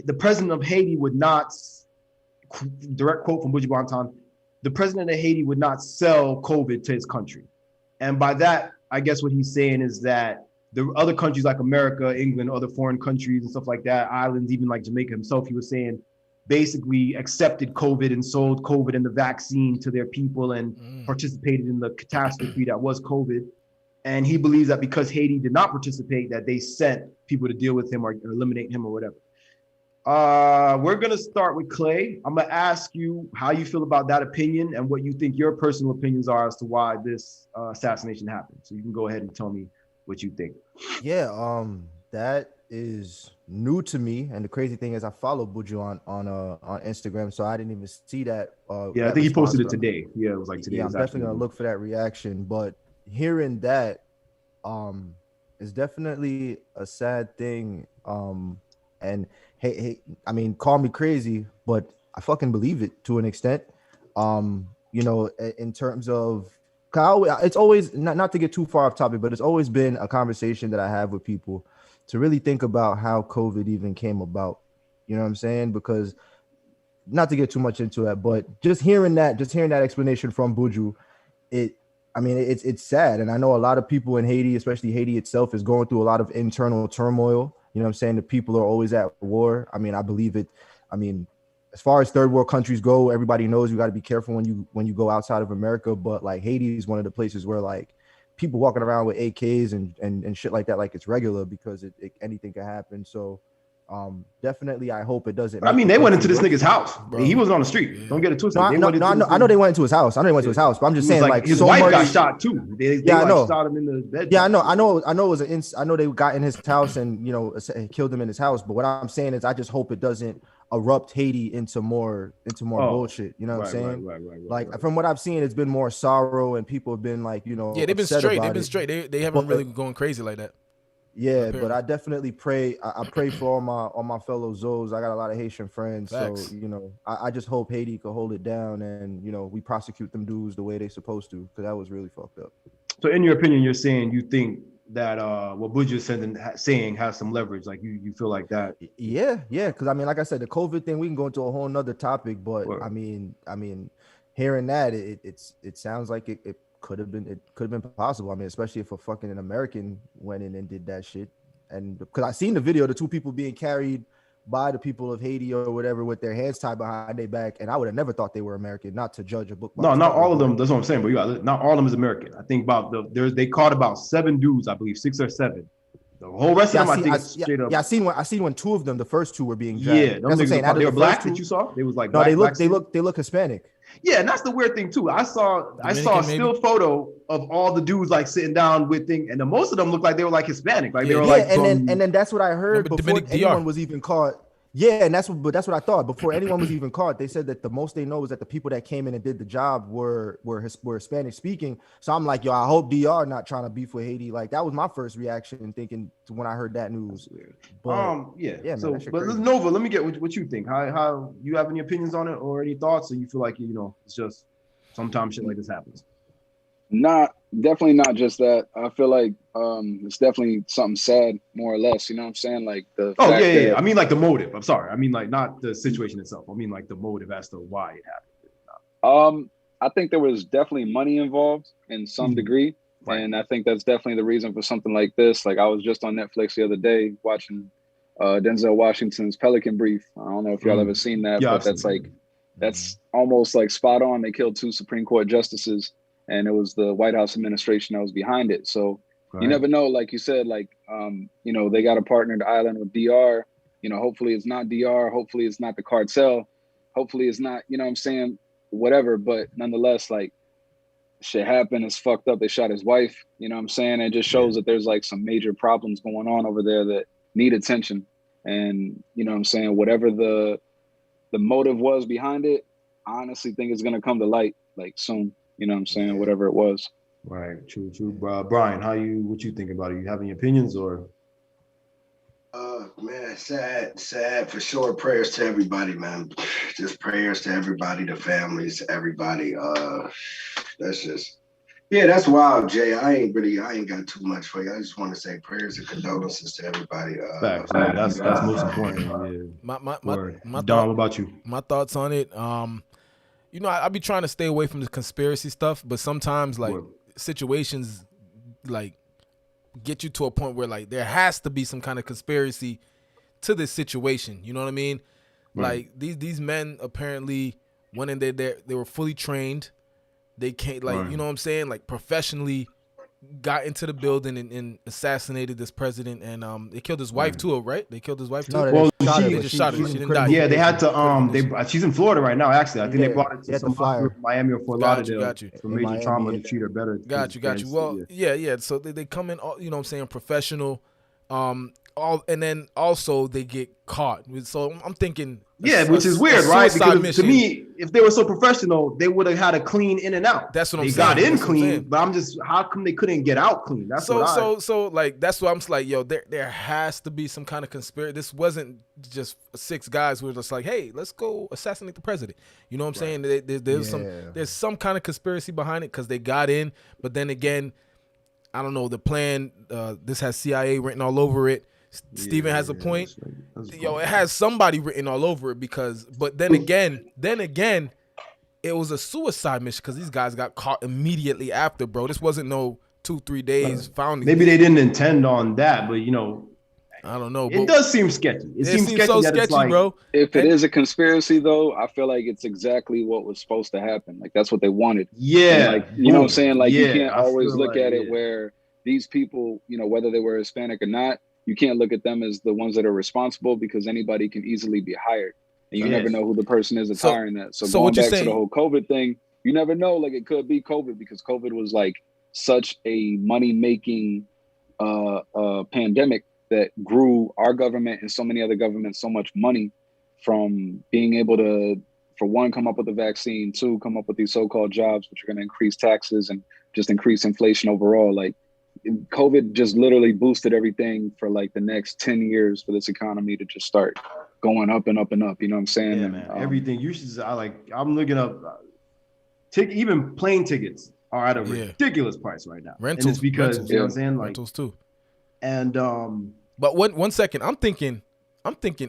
the president of Haiti would not, direct quote from Buju Banton, the president of Haiti would not sell COVID to his country. And by that, I guess what he's saying is that the other countries like America, England, other foreign countries and stuff like that, islands, even like Jamaica himself, he was saying, basically accepted COVID and sold COVID and the vaccine to their people and participated in the catastrophe that was COVID. And he believes that because Haiti did not participate, that they sent people to deal with him or eliminate him or whatever. We're going to start with Clay. I'm going to ask you how you feel about that opinion and what you think your personal opinions are as to why this assassination happened. So you can go ahead and tell me what you think. Yeah, that is new to me. And the crazy thing is I follow Buju on Instagram, so I didn't even see that. I think he posted it today. Yeah, it was like today. Yeah, I'm definitely going to look for that reaction. But hearing that is definitely a sad thing. And hey, I mean, call me crazy, but I fucking believe it to an extent. In terms of, it's always not to get too far off topic, but it's always been a conversation that I have with people to really think about how COVID even came about. You know what I'm saying? Because not to get too much into it, but just hearing that explanation from Buju, it's sad. And I know a lot of people in Haiti, especially Haiti itself, is going through a lot of internal turmoil. You know what I'm saying? The people are always at war. I mean, I believe it. I mean, as far as third world countries go, everybody knows you got to be careful when you go outside of America. But like Haiti is one of the places where like people walking around with AKs and shit like that, like it's regular because anything can happen. So definitely, I hope it doesn't. I mean, they went into this nigga's house. Bro. He wasn't on the street. Yeah. Don't get it twisted. I know they went into his house. But I'm just saying, like his wife got shot too. They I know. Shot him in the bed. Yeah, I know. I know they got in his house and killed him in his house. But what I'm saying is, I just hope it doesn't erupt Haiti into more bullshit. You know what I'm saying? Right. From what I've seen, it's been more sorrow and people have been like, yeah, they've been straight. They haven't really going crazy like that. Yeah, but I definitely pray. I pray for all my fellow Zos. I got a lot of Haitian friends, Facts. So I just hope Haiti could hold it down, and we prosecute them dudes the way they're supposed to, because that was really fucked up. So, in your opinion, you're saying you think that what Buju is saying has some leverage, like you feel like that? Yeah, because I mean, like I said, the COVID thing, we can go into a whole nother topic, but I mean, hearing that, it sounds like it could have been possible. I mean, especially if an American went in and did that shit. And because I seen the video, the two people being carried by the people of Haiti or whatever with their hands tied behind their back, and I would have never thought they were American. Not to judge a book. No, not all of them. That's what I'm saying. But not all of them is American. I think they caught about 7 dudes, I believe 6 or 7. The whole rest of them, I think, straight up. Yeah, I seen when 2 of them, the first 2 were being dragged. Yeah, that's what I'm saying. They were black that you saw. They was like, no, they look Hispanic. Yeah, and that's the weird thing too. I saw a still photo of all the dudes like sitting down with thing, and most of them looked like they were like Hispanic, like they were like. And then that's what I heard before anyone was even caught. Yeah, and that's what I thought. Before anyone was even caught, they said that the most they know is that the people that came in and did the job were Hispanic speaking. So I'm like, yo, I hope DR not trying to beef with Haiti. Like that was my first reaction thinking when I heard that news. But, yeah. So, but Nova, let me get what you think. How you have any opinions on it or any thoughts, or you feel like it's just sometimes shit like this happens? Definitely not just that. I feel like it's definitely something sad, more or less. You know what I'm saying? Like the fact that, I mean, like the motive. I'm sorry. I mean, like not the situation itself. I mean, like the motive as to why it happened. I think there was definitely money involved in some degree, right. And I think that's definitely the reason for something like this. Like I was just on Netflix the other day watching Denzel Washington's Pelican Brief. I don't know if y'all ever seen that, but that's like That's almost like spot on. They killed 2 Supreme Court justices, and it was the White House administration that was behind it. So you never know. Like you said, like, you know, they got a partnered island with DR. You know, hopefully it's not DR. Hopefully it's not the cartel. Hopefully it's not, you know what I'm saying, whatever. But nonetheless, like, shit happened. It's fucked up. They shot his wife. You know what I'm saying? It just shows that there's like some major problems going on over there that need attention. And, you know what I'm saying, whatever the motive was behind it, I honestly think it's going to come to light like soon. You know what I'm saying? Whatever it was. Right. True. Brian, what you think about it? You have any opinions or? Man, sad for sure. Prayers to everybody, man. Just prayers to everybody, the families, everybody. That's wild, Jay. I ain't got too much for you. I just want to say prayers and condolences to everybody. That's most important. My Don, what about you? My thoughts on it. You know, I be trying to stay away from the conspiracy stuff, but sometimes like situations like get you to a point where like there has to be some kind of conspiracy to this situation. You know what I mean? Right. Like these men apparently went in there, they were fully trained. They can't like, you know what I'm saying? Like professionally got into the building and assassinated this president, and they killed his wife too, right? They killed his wife too. Well, they just shot her. She didn't die. Yeah, they had to. She's in Florida right now. Actually, I think they brought it to some hospital, Miami or Fort Lauderdale. Got you. For major trauma to treat her better. Got you. Well, yeah. So they come in, you know what I'm saying, professional. And then also they get caught. So I'm thinking, which is weird, right? Because to me, if they were so professional, they would have had a clean in and out. That's what I'm saying. They got in clean, but I'm just, how come they couldn't get out clean? That's so like that's why I'm just like, yo, there has to be some kind of conspiracy. This wasn't just 6 guys who were just like, hey, let's go assassinate the president. You know what I'm saying? There's some kind of conspiracy behind it because they got in, but then again, I don't know, the plan. This has CIA written all over it. Steven has a point. Yo, it has somebody written all over it but then again, it was a suicide mission because these guys got caught immediately after, bro. This wasn't no 2-3 days found. Maybe they didn't intend on that, but you know, I don't know. It does seem sketchy. It seems sketchy so sketchy, like, bro. If it is a conspiracy, though, I feel like it's exactly what was supposed to happen. Like that's what they wanted. Yeah, and like you know what I'm saying. Like you can't always look at it where these people, you know, whether they were Hispanic or not. You can't look at them as the ones that are responsible because anybody can easily be hired. And you never know who the person is that's hiring that. So going back to the whole COVID thing, you never know. Like it could be COVID because COVID was like such a money-making pandemic that grew our government and so many other governments so much money from being able to, for one, come up with a vaccine, 2, come up with these so-called jobs, which are going to increase taxes and just increase inflation overall. Like COVID just literally boosted everything for like the next 10 years for this economy to just start going up and up and up. You know what I'm saying? Yeah, man. Everything. I'm looking up, even plane tickets are at a ridiculous price right now. Rentals. And it's because, you know what I'm saying? Like, rentals too. And, but one second, I'm thinking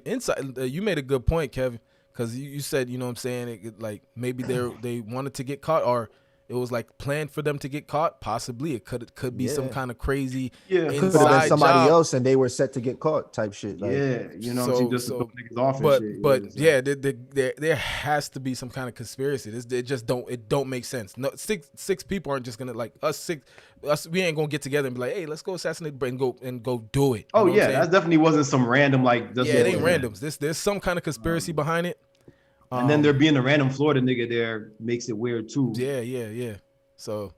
inside, you made a good point, Kevin, because you said, you know what I'm saying? Like maybe they wanted to get caught or it was like planned for them to get caught. Possibly it could be some kind of crazy could have been somebody else and they were set to get caught type shit. Like, you know, just to niggas off but and shit. There has to be some kind of conspiracy. It just don't make sense. No, six people aren't just gonna like us. We ain't gonna get together and be like, hey, let's go assassinate and go do it. Oh yeah, that definitely wasn't some random like. It ain't randoms. There's some kind of conspiracy behind it. And then there being a random Florida nigga there makes it weird too. Yeah. So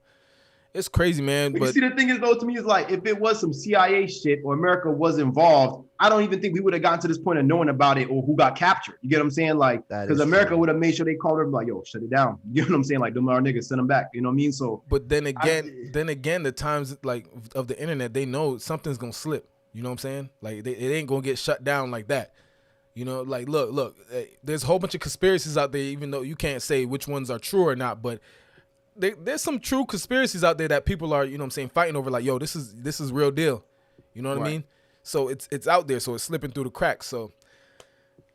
it's crazy, man. But you see, the thing is though, to me, is like if it was some CIA shit or America was involved, I don't even think we would have gotten to this point of knowing about it or who got captured. You get what I'm saying? Like, because America would have made sure they called her like, yo, shut it down. You know what I'm saying? Like, them our niggas, send them back. You know what I mean? So, but then again, the times like of the internet, they know something's gonna slip. You know what I'm saying? Like, it ain't gonna get shut down like that. You know, like, look, there's a whole bunch of conspiracies out there, even though you can't say which ones are true or not, but there's some true conspiracies out there that people are, you know what I'm saying, fighting over like, yo, this is real deal. You know what I mean? So it's out there, so it's slipping through the cracks. So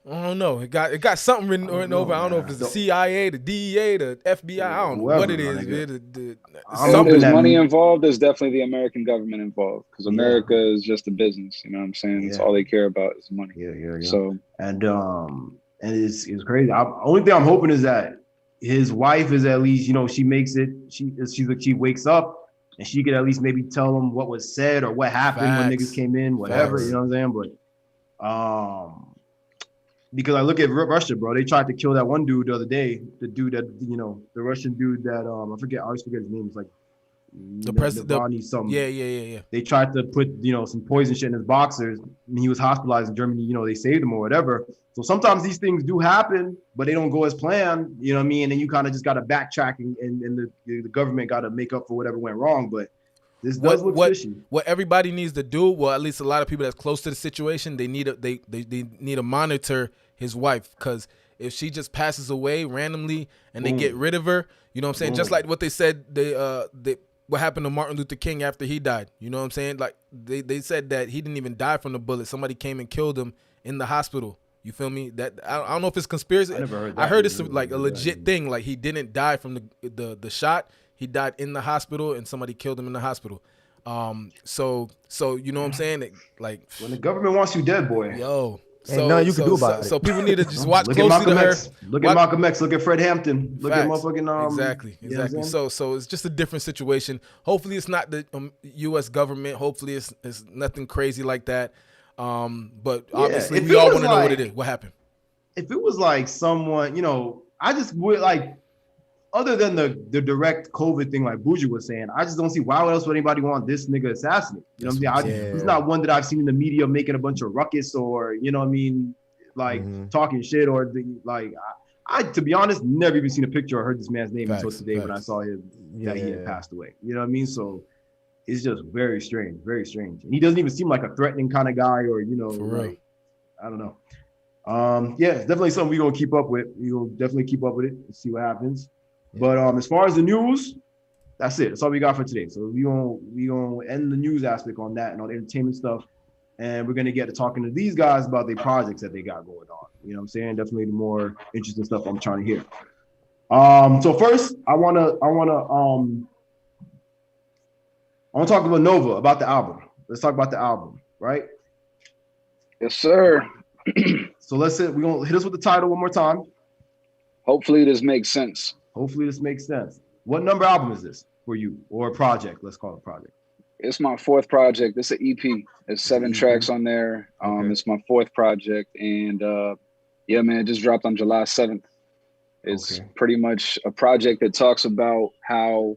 I don't know. It got something written over. I don't know if it's the CIA, the DEA, the FBI. I don't know what it is. If there's money involved, there's definitely the American government involved because America is just a business. You know what I'm saying? That's all they care about is money. Yeah. So and and it's crazy. Only thing I'm hoping is that his wife is at least, you know, she makes it. She wakes up and she could at least maybe tell him what was said or what happened when niggas came in, whatever. You know what I'm saying? But because I look at Russia, bro, they tried to kill that one dude the other day. The dude that, you know, the Russian dude that I always forget his name. It's like the president. Something. Yeah. They tried to put, you know, some poison shit in his boxers. And he was hospitalized in Germany. You know, they saved him or whatever. So sometimes these things do happen, but they don't go as planned. You know what I mean? And you kind of just got to backtrack, and the government got to make up for whatever went wrong. But this does look fishy. What everybody needs to do, well, at least a lot of people that's close to the situation, they need to monitor his wife, because if she just passes away randomly and they get rid of her, you know what I'm saying? Just like what they said, what happened to Martin Luther King after he died. You know what I'm saying? Like they said that he didn't even die from the bullet. Somebody came and killed him in the hospital. You feel me? That I don't know if it's conspiracy. I heard it's like a legit thing. Like he didn't die from the shot. He died in the hospital, and somebody killed him in the hospital. So you know what I'm saying? Like when the government wants you dead, boy. Yo. So nothing you can do about it. So people need to just watch look closely to her. Look at Malcolm X. Look at Fred Hampton. Look at motherfucking exactly. You know so it's just a different situation. Hopefully it's not the U.S. government. Hopefully it's nothing crazy like that. But obviously we all want to know what it is. What happened? If it was like someone, you know, I just would like, other than the direct COVID thing, like Bougie was saying, I just don't see why else would anybody want this nigga assassinated. You know what I'm saying? He's not one that I've seen in the media making a bunch of ruckus or, you know what I mean, like talking shit or I to be honest, never even seen a picture or heard this man's name until today when I saw him that he had passed away. You know what I mean? So it's just very strange. And he doesn't even seem like a threatening kind of guy or, you know, like, I don't know. It's definitely something we're gonna keep up with. We'll definitely keep up with it and see what happens. But as far as the news, that's it. That's all we got for today. So we gonna end the news aspect on that and all the entertainment stuff, and we're gonna get to talking to these guys about the projects that they got going on. You know what I'm saying? Definitely the more interesting stuff I'm trying to hear. So first, I wanna talk about Nova, about the album. Let's talk about the album, right? Yes, sir. So we're gonna hit us with the title one more time. Hopefully this makes sense. What number album is this for you, or a project? Let's call it a project. It's my fourth project. It's an EP. There's 7 tracks on there. It's my fourth project, and man, it just dropped on July 7th. It's pretty much a project that talks about how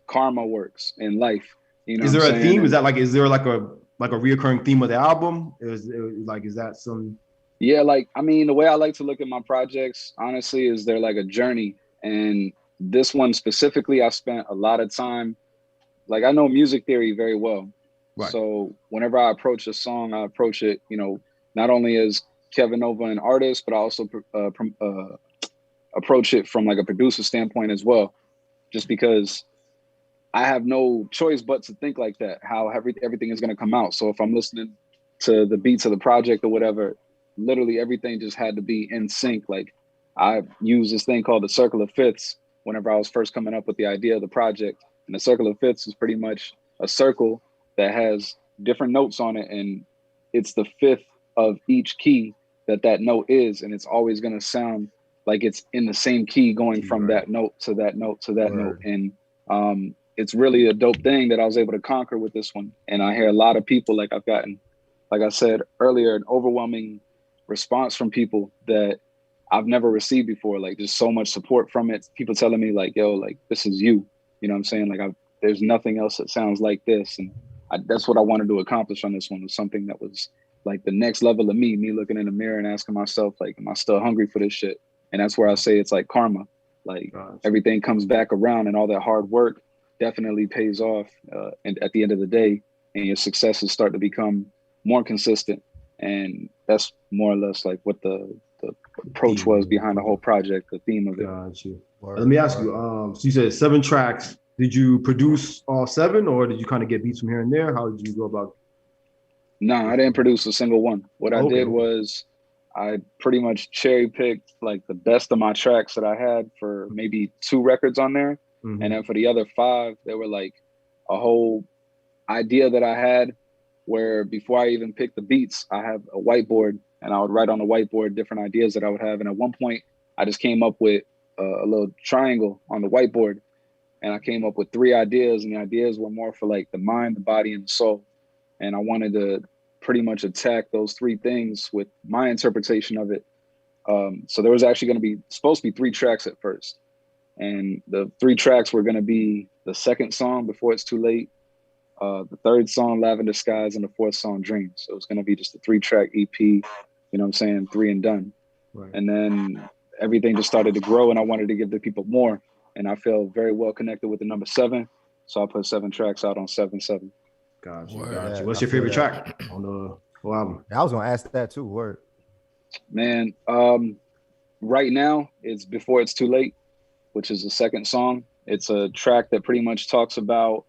karma works in life. You know, is there a theme? Is there like a reoccurring theme of the album? Is that some? Yeah, like, I mean, the way I like to look at my projects, honestly, is they're like a journey. And this one specifically, I spent a lot of time, like, I know music theory very well. Right. So whenever I approach a song, I approach it, you know, not only as Kevin Nova, an artist, but I also approach it from like a producer standpoint as well, just because I have no choice but to think like that, how everything is going to come out. So if I'm listening to the beats of the project or whatever, literally everything just had to be in sync. Like, I used this thing called the circle of fifths whenever I was first coming up with the idea of the project. And the circle of fifths is pretty much a circle that has different notes on it. And it's the fifth of each key that note is. And it's always going to sound like it's in the same key going from that note to that note to that note. And it's really a dope thing that I was able to conquer with this one. And I hear a lot of people, like I've gotten, like I said earlier, an overwhelming response from people that I've never received before. Like, just so much support from it. People telling me like, yo, like, this is you. You know what I'm saying? Like, there's nothing else that sounds like this. And that's what I wanted to accomplish on this one, was something that was like the next level of me looking in the mirror and asking myself, like, am I still hungry for this shit? And that's where I say it's like karma. Like, everything comes back around, and all that hard work definitely pays off. And at the end of the day, and your successes start to become more consistent. And that's more or less like what the approach was behind the whole project, the theme of it. Got you. Let me ask you, so you said 7 tracks. Did you produce all 7, or did you kind of get beats from here and there? How did you go about? No, I didn't produce a single one. What I did was I pretty much cherry picked like the best of my tracks that I had for maybe 2 records on there. And then for the other 5, they were like a whole idea that I had, where before I even picked the beats, I have a whiteboard and I would write on the whiteboard different ideas that I would have. And at one point, I just came up with a little triangle on the whiteboard, and I came up with 3 ideas, and the ideas were more for like the mind, the body, and the soul. And I wanted to pretty much attack those 3 things with my interpretation of it. So there was actually going to be supposed to be 3 tracks at first. And the 3 tracks were going to be the second song, Before It's Too Late, the third song, Lavender Skies, and the 4th song, Dreams. So it was going to be just a 3-track EP, you know what I'm saying, 3 and done. Right. And then everything just started to grow, and I wanted to give the people more. And I feel very well connected with the number 7. So I put 7 tracks out on 7/7. Gotcha. Yeah, what's your favorite track on the whole album? I was going to ask that too. Word. Man, right now it's Before It's Too Late, which is the second song. It's a track that pretty much talks about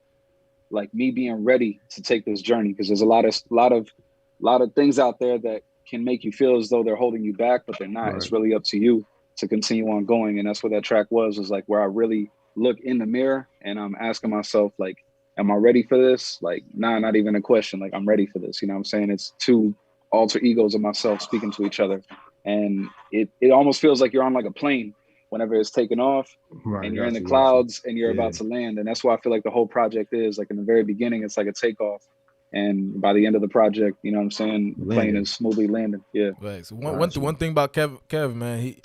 like me being ready to take this journey, because there's a lot of things out there that can make you feel as though they're holding you back, but they're not. Right. It's really up to you to continue on going. And that's what that track was like where I really look in the mirror and I'm asking myself, like, am I ready for this? Like, nah, not even a question. Like, I'm ready for this. You know what I'm saying? It's 2 alter egos of myself speaking to each other. And it almost feels like you're on like a plane whenever it's taking off, right, and you're in the clouds and you're about to land. And that's why I feel like the whole project is like in the very beginning, it's like a takeoff. And by the end of the project, you know what I'm saying? The plane is smoothly landing. Yeah. Right. So one thing about Kev, man,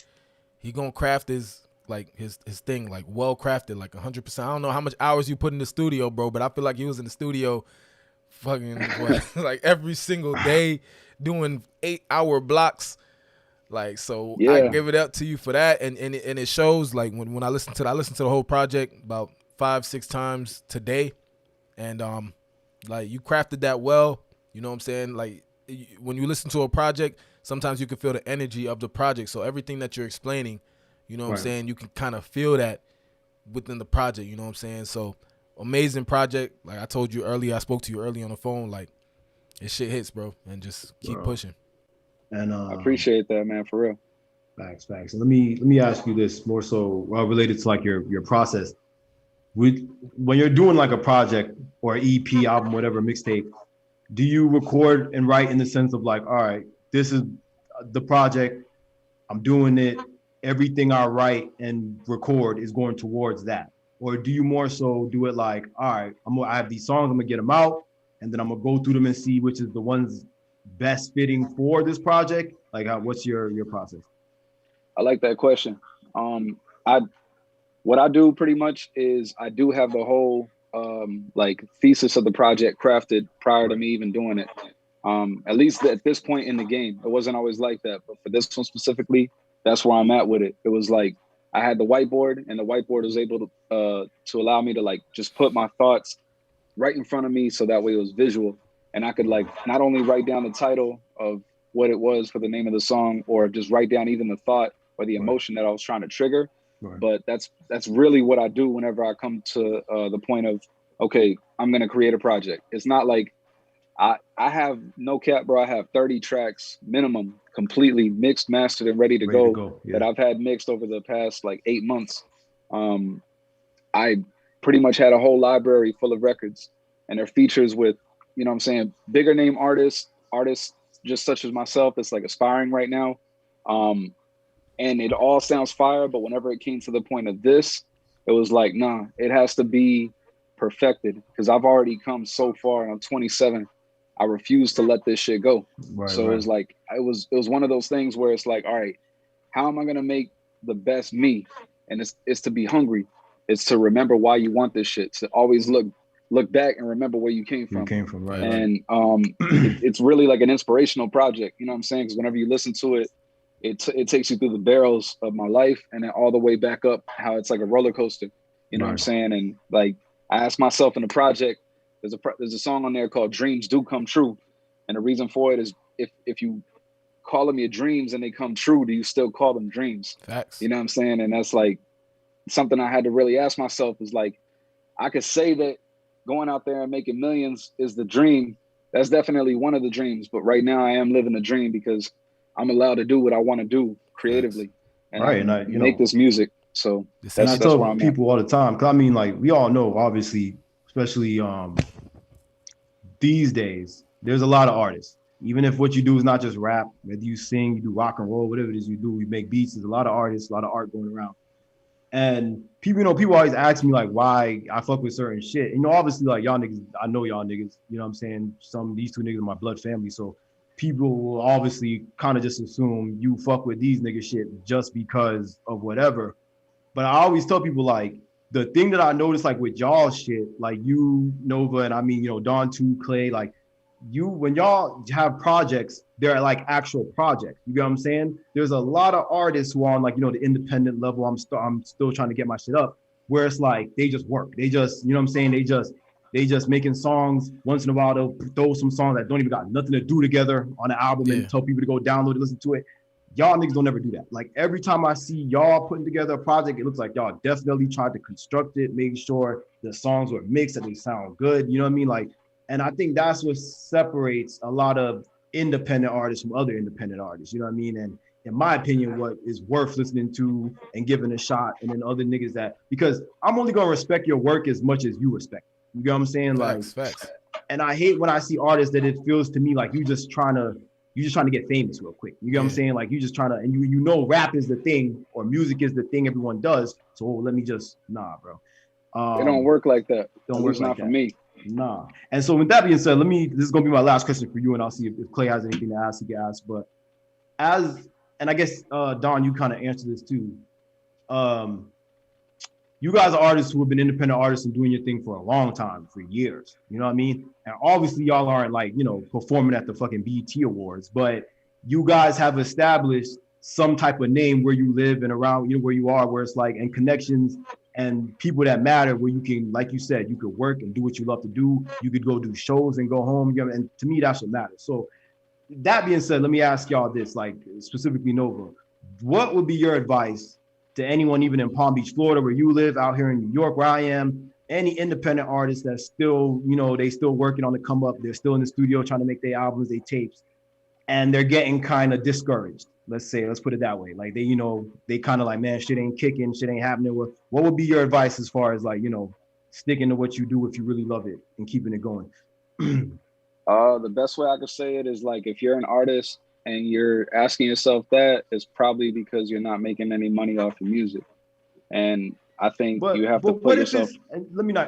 he gonna craft his thing like well crafted, like 100%. I don't know how much hours you put in the studio, bro, but I feel like he was in the studio fucking like every single day doing 8-hour blocks. Like, so yeah. I give it up to you for that. And it shows, like when I listen to the whole project about 5-6 times today. And like you crafted that well, you know what I'm saying? Like when you listen to a project, sometimes you can feel the energy of the project. So everything that you're explaining, you know what I'm saying, you can kind of feel that within the project, you know what I'm saying? So amazing project. Like I told you earlier, I spoke to you early on the phone, like this shit hits, bro, and just keep pushing. And I appreciate that, man, for real. Facts. Let me ask you this more so related to like your process. When you're doing like a project or EP, album, whatever, mixtape, do you record and write in the sense of like, all right, this is the project, I'm doing it, everything I write and record is going towards that? Or do you more so do it like, all right, I have these songs, I'm gonna get them out, and then I'm gonna go through them and see which is the ones best fitting for this project? Like, what's your process? I like that question. What I do pretty much is I do have the whole like thesis of the project crafted prior to me even doing it. At least at this point in the game, it wasn't always like that, but for this one specifically, that's where I'm at with it. It was like I had the whiteboard, and the whiteboard was able to allow me to like just put my thoughts right in front of me, so that way it was visual, and I could like not only write down the title of what it was for the name of the song, or just write down even the thought or the emotion that I was trying to trigger. Right. But that's really what I do whenever I come to the point of, okay, I'm gonna create a project. It's not like I have no cap, bro. I have 30 tracks minimum, completely mixed, mastered, and ready to go. Yeah. That I've had mixed over the past like 8 months. I pretty much had a whole library full of records, and they're features with, you know what I'm saying, bigger name artists just such as myself. It's like aspiring right now. And it all sounds fire, but whenever it came to the point of this, it was like, nah, it has to be perfected, because I've already come so far and I'm 27. I refuse to let this shit go. Right. It was like, it was one of those things where it's like, all right, how am I going to make the best me? And it's to be hungry. It's to remember why you want this shit, to always look back and remember where you came from. Right. And it's really like an inspirational project. You know what I'm saying? Because whenever you listen to it, it takes you through the barrels of my life and then all the way back up, how it's like a roller coaster. You know what I'm saying? And like, I asked myself in the project, there's a song on there called Dreams Do Come True. And the reason for it is if you call them your dreams and they come true, do you still call them dreams? Facts. You know what I'm saying? And that's like something I had to really ask myself, is like, I could say that going out there and making millions is the dream. That's definitely one of the dreams. But right now I am living the dream because I'm allowed to do what I want to do creatively. And I make this music. So I tell people all the time, because I mean, like, we all know, obviously, especially these days, there's a lot of artists. even if what you do is not just rap, whether you sing, you do rock and roll, whatever it is you do, you make beats. There's a lot of artists, a lot of art going around. And people, people always ask me like why I fuck with certain shit. And, obviously like y'all niggas, I know y'all niggas, you know what I'm saying? These two niggas are my blood family. So people will obviously kind of just assume you fuck with these niggas shit just because of whatever. But I always tell people like the thing that I noticed like with y'all shit, like you, Nova, and I mean, Don too, Clay, like when y'all have projects, they're like actual projects. You get what I'm saying? There's a lot of artists who are on like, the independent level. I'm still trying to get my shit up, where it's like they just work. They just, you know what I'm saying? They just making songs. Once in a while, they'll throw some songs that don't even got nothing to do together on an album and tell people to go download it, listen to it. Y'all niggas don't ever do that. Like every time I see y'all putting together a project, it looks like y'all definitely tried to construct it, make sure the songs were mixed, that they sound good. You know what I mean? Like, and I think that's what separates a lot of independent artists from other independent artists. You know what I mean? And in my opinion, what is worth listening to and giving a shot, and then other niggas that, because I'm only gonna respect your work as much as you respect it. You know what I'm saying? Facts. And I hate when I see artists that it feels to me like you just trying to get famous real quick. You know what I'm saying? Like you just trying to, and rap is the thing or music is the thing everyone does. So let me just, nah, bro. It don't work like that. Don't work like not that. For me. Nah. And so with that being said, this is gonna be my last question for you, and I'll see if Clay has anything to ask, he can ask. But and I guess Don, you kind of answered this too. You guys are artists who have been independent artists and doing your thing for a long time, for years. You know what I mean? And obviously y'all aren't like, performing at the fucking BET Awards, but you guys have established some type of name where you live and around, where you are, where it's like, and connections and people that matter, where you can, like you said, you could work and do what you love to do. You could go do shows and go home. And to me, that's what matters. So that being said, let me ask y'all this, like specifically Nova, what would be your advice to anyone, even in Palm Beach, Florida, where you live, out here in New York, where I am, any independent artists that's still, they still working on the come up, they're still in the studio trying to make their albums, their tapes, and they're getting kind of discouraged. Let's put it that way. Like they kind of like, man, shit ain't kicking, shit ain't happening. What would be your advice as far as like, sticking to what you do if you really love it and keeping it going? The best way I could say it is like, if you're an artist and you're asking yourself that, it's probably because you're not making any money off of music. And I think you have to put yourself.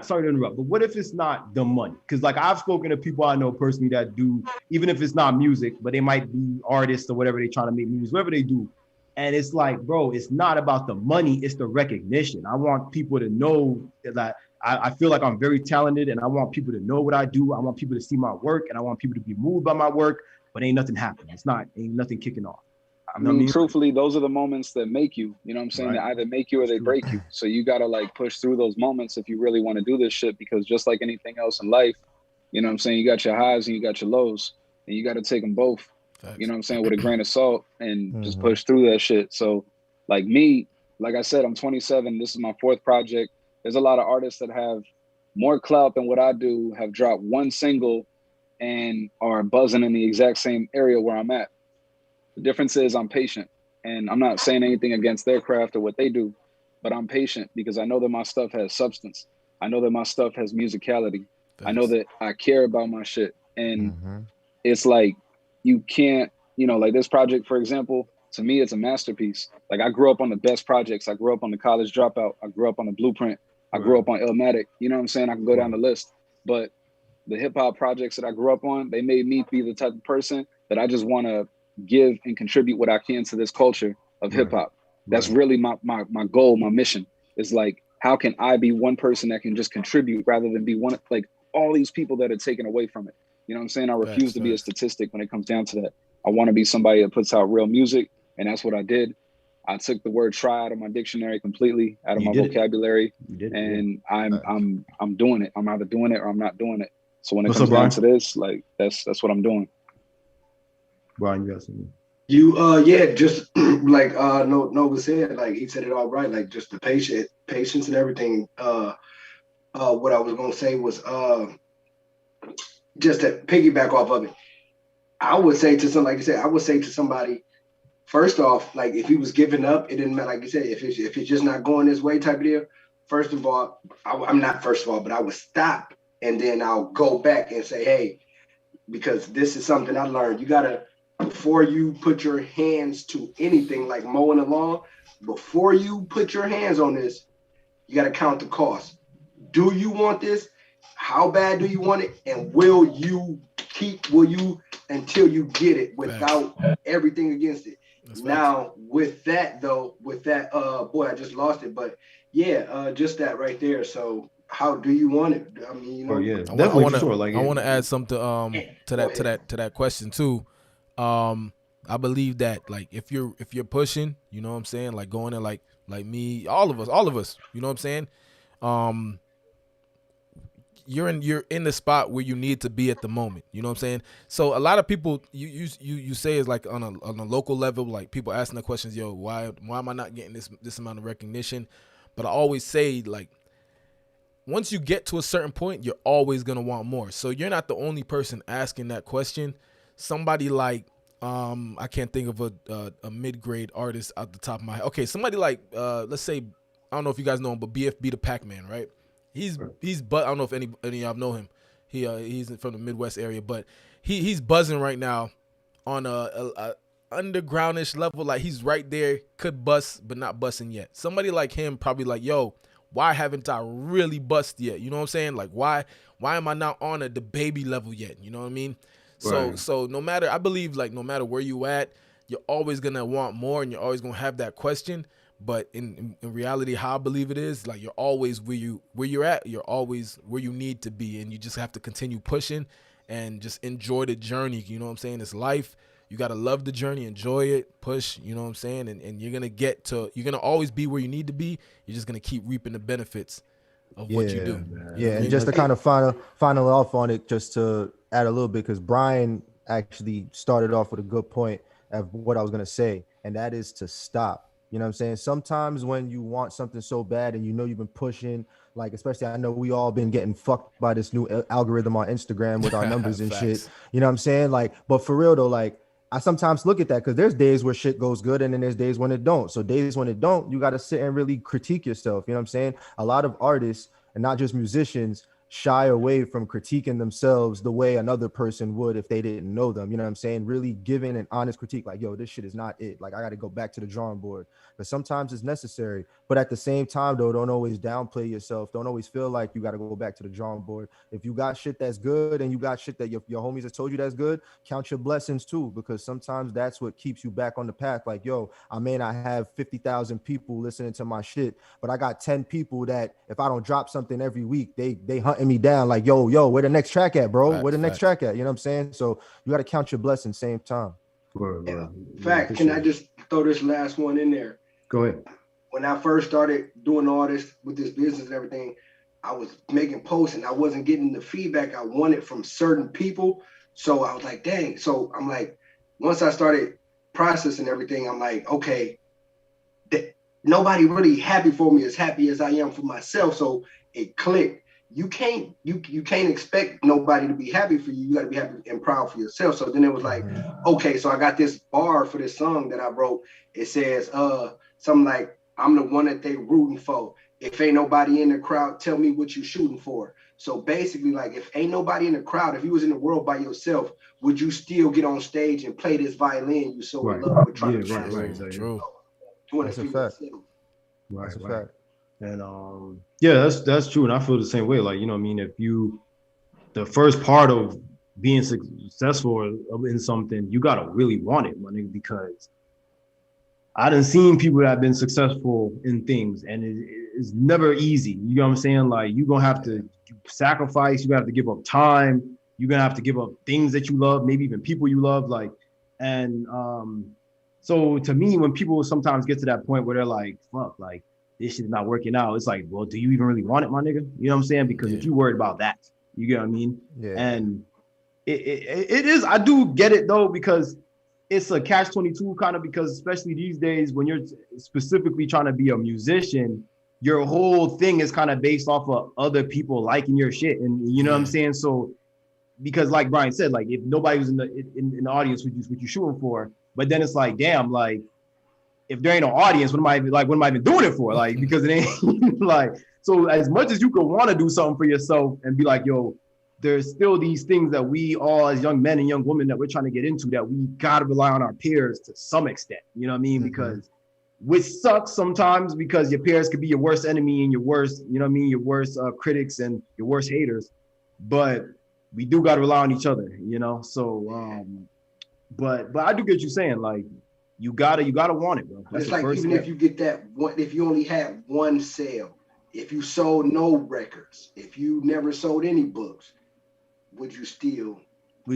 Sorry to interrupt, but what if it's not the money? Because like I've spoken to people I know personally that do, even if it's not music, but they might be artists or whatever, they trying to make movies, whatever they do. And it's like, bro, it's not about the money, it's the recognition. I want people to know that I feel like I'm very talented, and I want people to know what I do. I want people to see my work, and I want people to be moved by my work, but ain't nothing happening. Ain't nothing kicking off. I mean, truthfully, those are the moments that make you, you know what I'm saying? Right. They either make you or they break you. So you got to like push through those moments if you really want to do this shit, because just like anything else in life, you know what I'm saying? You got your highs and you got your lows, and you got to take them both, you know what I'm saying, with a grain of salt and just push through that shit. So like me, like I said, I'm 27. This is my 4th project. There's a lot of artists that have more clout than what I do, have dropped one single and are buzzing in the exact same area where I'm at. The difference is I'm patient, and I'm not saying anything against their craft or what they do, but I'm patient because I know that my stuff has substance. I know that my stuff has musicality. Thanks. I know that I care about my shit. And it's like, you can't, like this project, for example, to me, it's a masterpiece. Like I grew up on the best projects. I grew up on the College Dropout. I grew up on the Blueprint. I grew up on Illmatic. You know what I'm saying? I can go down the list. But the hip hop projects that I grew up on, they made me be the type of person that I just want to give and contribute what I can to this culture of hip hop. That's really my goal, my mission is like, how can I be one person that can just contribute rather than be one, like all these people that are taken away from it. You know what I'm saying? I refuse to be a statistic when it comes down to that. I want to be somebody that puts out real music. And that's what I did. I took the word try out of my dictionary completely, out of my vocabulary. And I'm doing it. I'm either doing it or I'm not doing it. So when it comes down to this, like that's what I'm doing. Brian, you got something? Just like Nova said, like he said it all right, like just the patience and everything. What I was gonna say was just to piggyback off of it. I would say to somebody, first off, like if he was giving up, it didn't matter. Like you said, if it's just not going this way type of deal. First of all, but I would stop and then I'll go back and say, hey, because this is something I learned. You gotta, before you put your hands to anything like mowing the lawn, before you put your hands on this, you gotta count the cost. Do you want this? How bad do you want it? And will you until you get it without everything against it? That's now with that, boy, I just lost it. But yeah, just that right there. So how do you want it? I mean, you know, I want to add something to that question too. I believe that like if you're pushing, you know what I'm saying, like going in like me, all of us, you know what I'm saying? You're in the spot where you need to be at the moment. You know what I'm saying? So a lot of people you say is like on a local level, like people asking the questions, yo, why am I not getting this amount of recognition? But I always say, like, once you get to a certain point, you're always gonna want more. So you're not the only person asking that question. Somebody like I can't think of a mid-grade artist at the top of my head. Okay, somebody like let's say, I don't know if you guys know him, but BFB the Pac-Man, right? He's I don't know if any of y'all know him. He's from the Midwest area, but he's buzzing right now on a undergroundish level. Like he's right there, could bust, but not busting yet. Somebody like him probably like, yo, why haven't I really bust yet? You know what I'm saying? Like why am I not on the baby level yet? You know what I mean? Right. So no matter, I believe like no matter where you at, you're always gonna want more, and you're always gonna have that question. But in reality, how I believe it is, like you're always where you're at, you're always where you need to be, and you just have to continue pushing and just enjoy the journey. You know what I'm saying? It's life. You gotta love the journey, enjoy it, push. You know what I'm saying? And you're gonna always be where you need to be. You're just gonna keep reaping the benefits of what you do. Man. Yeah, and just to kind of final off on it, just to add a little bit, because Brian actually started off with a good point of what I was gonna say, and that is to stop. You know what I'm saying? Sometimes when you want something so bad and you know you've been pushing, like especially I know we all been getting fucked by this new algorithm on Instagram with our numbers and shit. You know what I'm saying? Like, but for real though, like I sometimes look at that because there's days where shit goes good and then there's days when it don't. So days when it don't, you got to sit and really critique yourself. You know what I'm saying? A lot of artists and not just musicians shy away from critiquing themselves the way another person would if they didn't know them. You know what I'm saying? Really giving an honest critique, like, yo, this shit is not it. Like, I got to go back to the drawing board. But sometimes it's necessary. But at the same time, though, don't always downplay yourself. Don't always feel like you got to go back to the drawing board. If you got shit that's good and you got shit that your homies have told you that's good, count your blessings too, because sometimes that's what keeps you back on the path. Like, yo, I may not have 50,000 people listening to my shit, but I got 10 people that if I don't drop something every week, they hunting me down like, yo, where the next track at, bro? Where the next track at? You know what I'm saying? So you got to count your blessings same time. Fact, can I just throw this last one in there? Go ahead. When I first started doing all this with this business and everything, I was making posts and I wasn't getting the feedback I wanted from certain people. So I was like, dang. So I'm like, once I started processing everything, I'm like, okay, nobody really happy for me as happy as I am for myself. So it clicked. You can't expect nobody to be happy for you. You got to be happy and proud for yourself. So then it was like, okay, so I got this bar for this song that I wrote. It says something like, I'm the one that they rooting for. If ain't nobody in the crowd, tell me what you shooting for. So basically, like, if ain't nobody in the crowd, if you was in the world by yourself, would you still get on stage and play this violin you so in love with? True. That's a fact. That's a fact. And that's true. And I feel the same way. Like, you know what I mean? If the first part of being successful in something, you gotta really want it, my nigga, because I done seen people that have been successful in things, and it's never easy. You know what I'm saying? Like, you're gonna have to sacrifice, you're gonna have to give up time, you're gonna have to give up things that you love, maybe even people you love. Like, and so to me, when people sometimes get to that point where they're like, fuck, like, this shit's not working out, it's like, well, do you even really want it, my nigga? You know what I'm saying? Because if you worried about that, you get what I mean? Yeah. And it is, I do get it though, because it's a catch-22 kind of, because especially these days when you're specifically trying to be a musician, your whole thing is kind of based off of other people liking your shit. And you know what I'm saying? So, because like Brian said, like, if nobody was in the audience, what you shooting for? But then it's like, damn, like, if there ain't no audience, what am I even doing it for? Like, because it ain't like, so as much as you could want to do something for yourself and be like, yo, there's still these things that we all as young men and young women that we're trying to get into that we got to rely on our peers to some extent. You know what I mean? Because which sucks sometimes because your peers could be your worst enemy and your worst, you know what I mean, your worst critics and your worst haters. But we do got to rely on each other, you know? So, but I do get you saying, like, you gotta want it, bro. That's it's like even step. If you get that one, if you only had one sale, if you sold no records, if you never sold any books, would you still do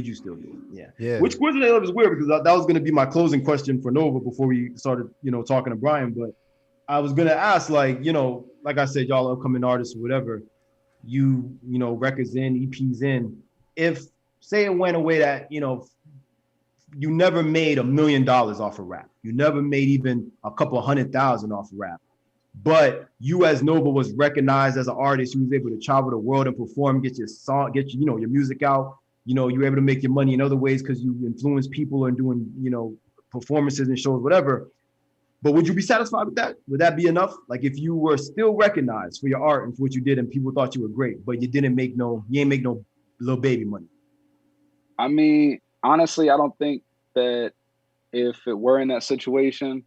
it? Yeah. Which was weird because that was going to be my closing question for Nova before we started, you know, talking to Brian. But I was going to ask, like, you know, like I said, y'all upcoming artists or whatever, you know, records in, EPs in. If say it went away that, you know, you never made $1 million off of rap, you never made even a couple 100,000 off of rap, but you as Nova was recognized as an artist who was able to travel the world and perform, get your song, get your, you know, your music out. You know, you were able to make your money in other ways because you influence people and doing, you know, performances and shows, whatever. But would you be satisfied with that? Would that be enough? Like if you were still recognized for your art and for what you did and people thought you were great, but you ain't make no little baby money. I mean, honestly, I don't think that if it were in that situation,